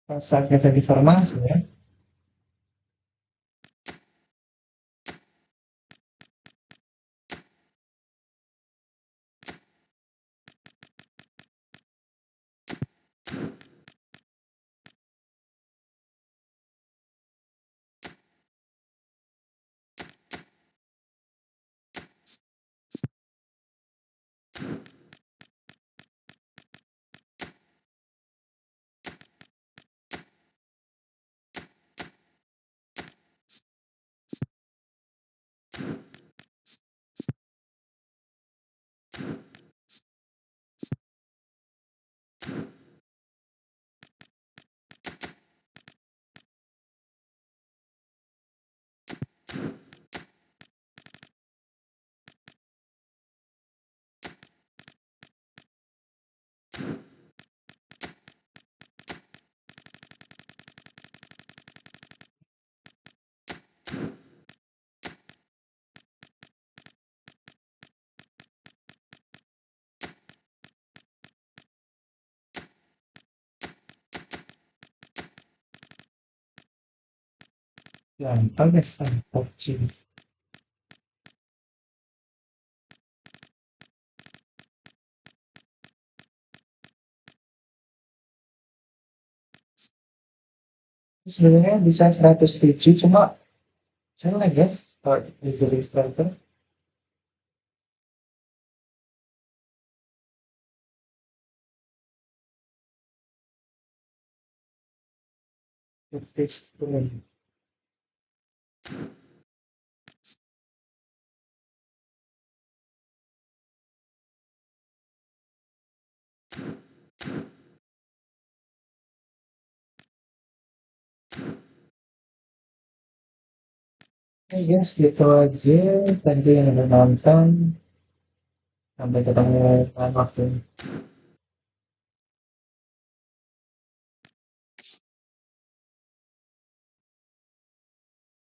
Pas saatnya tadi formasi ya. Gampang ya sampai sini. Sebenarnya bisa 107 cuma saya guys kalau jadi striker pitch turun. Oke guys, gitu aja tadi yang udah nonton. Sampai ketemu lain waktu.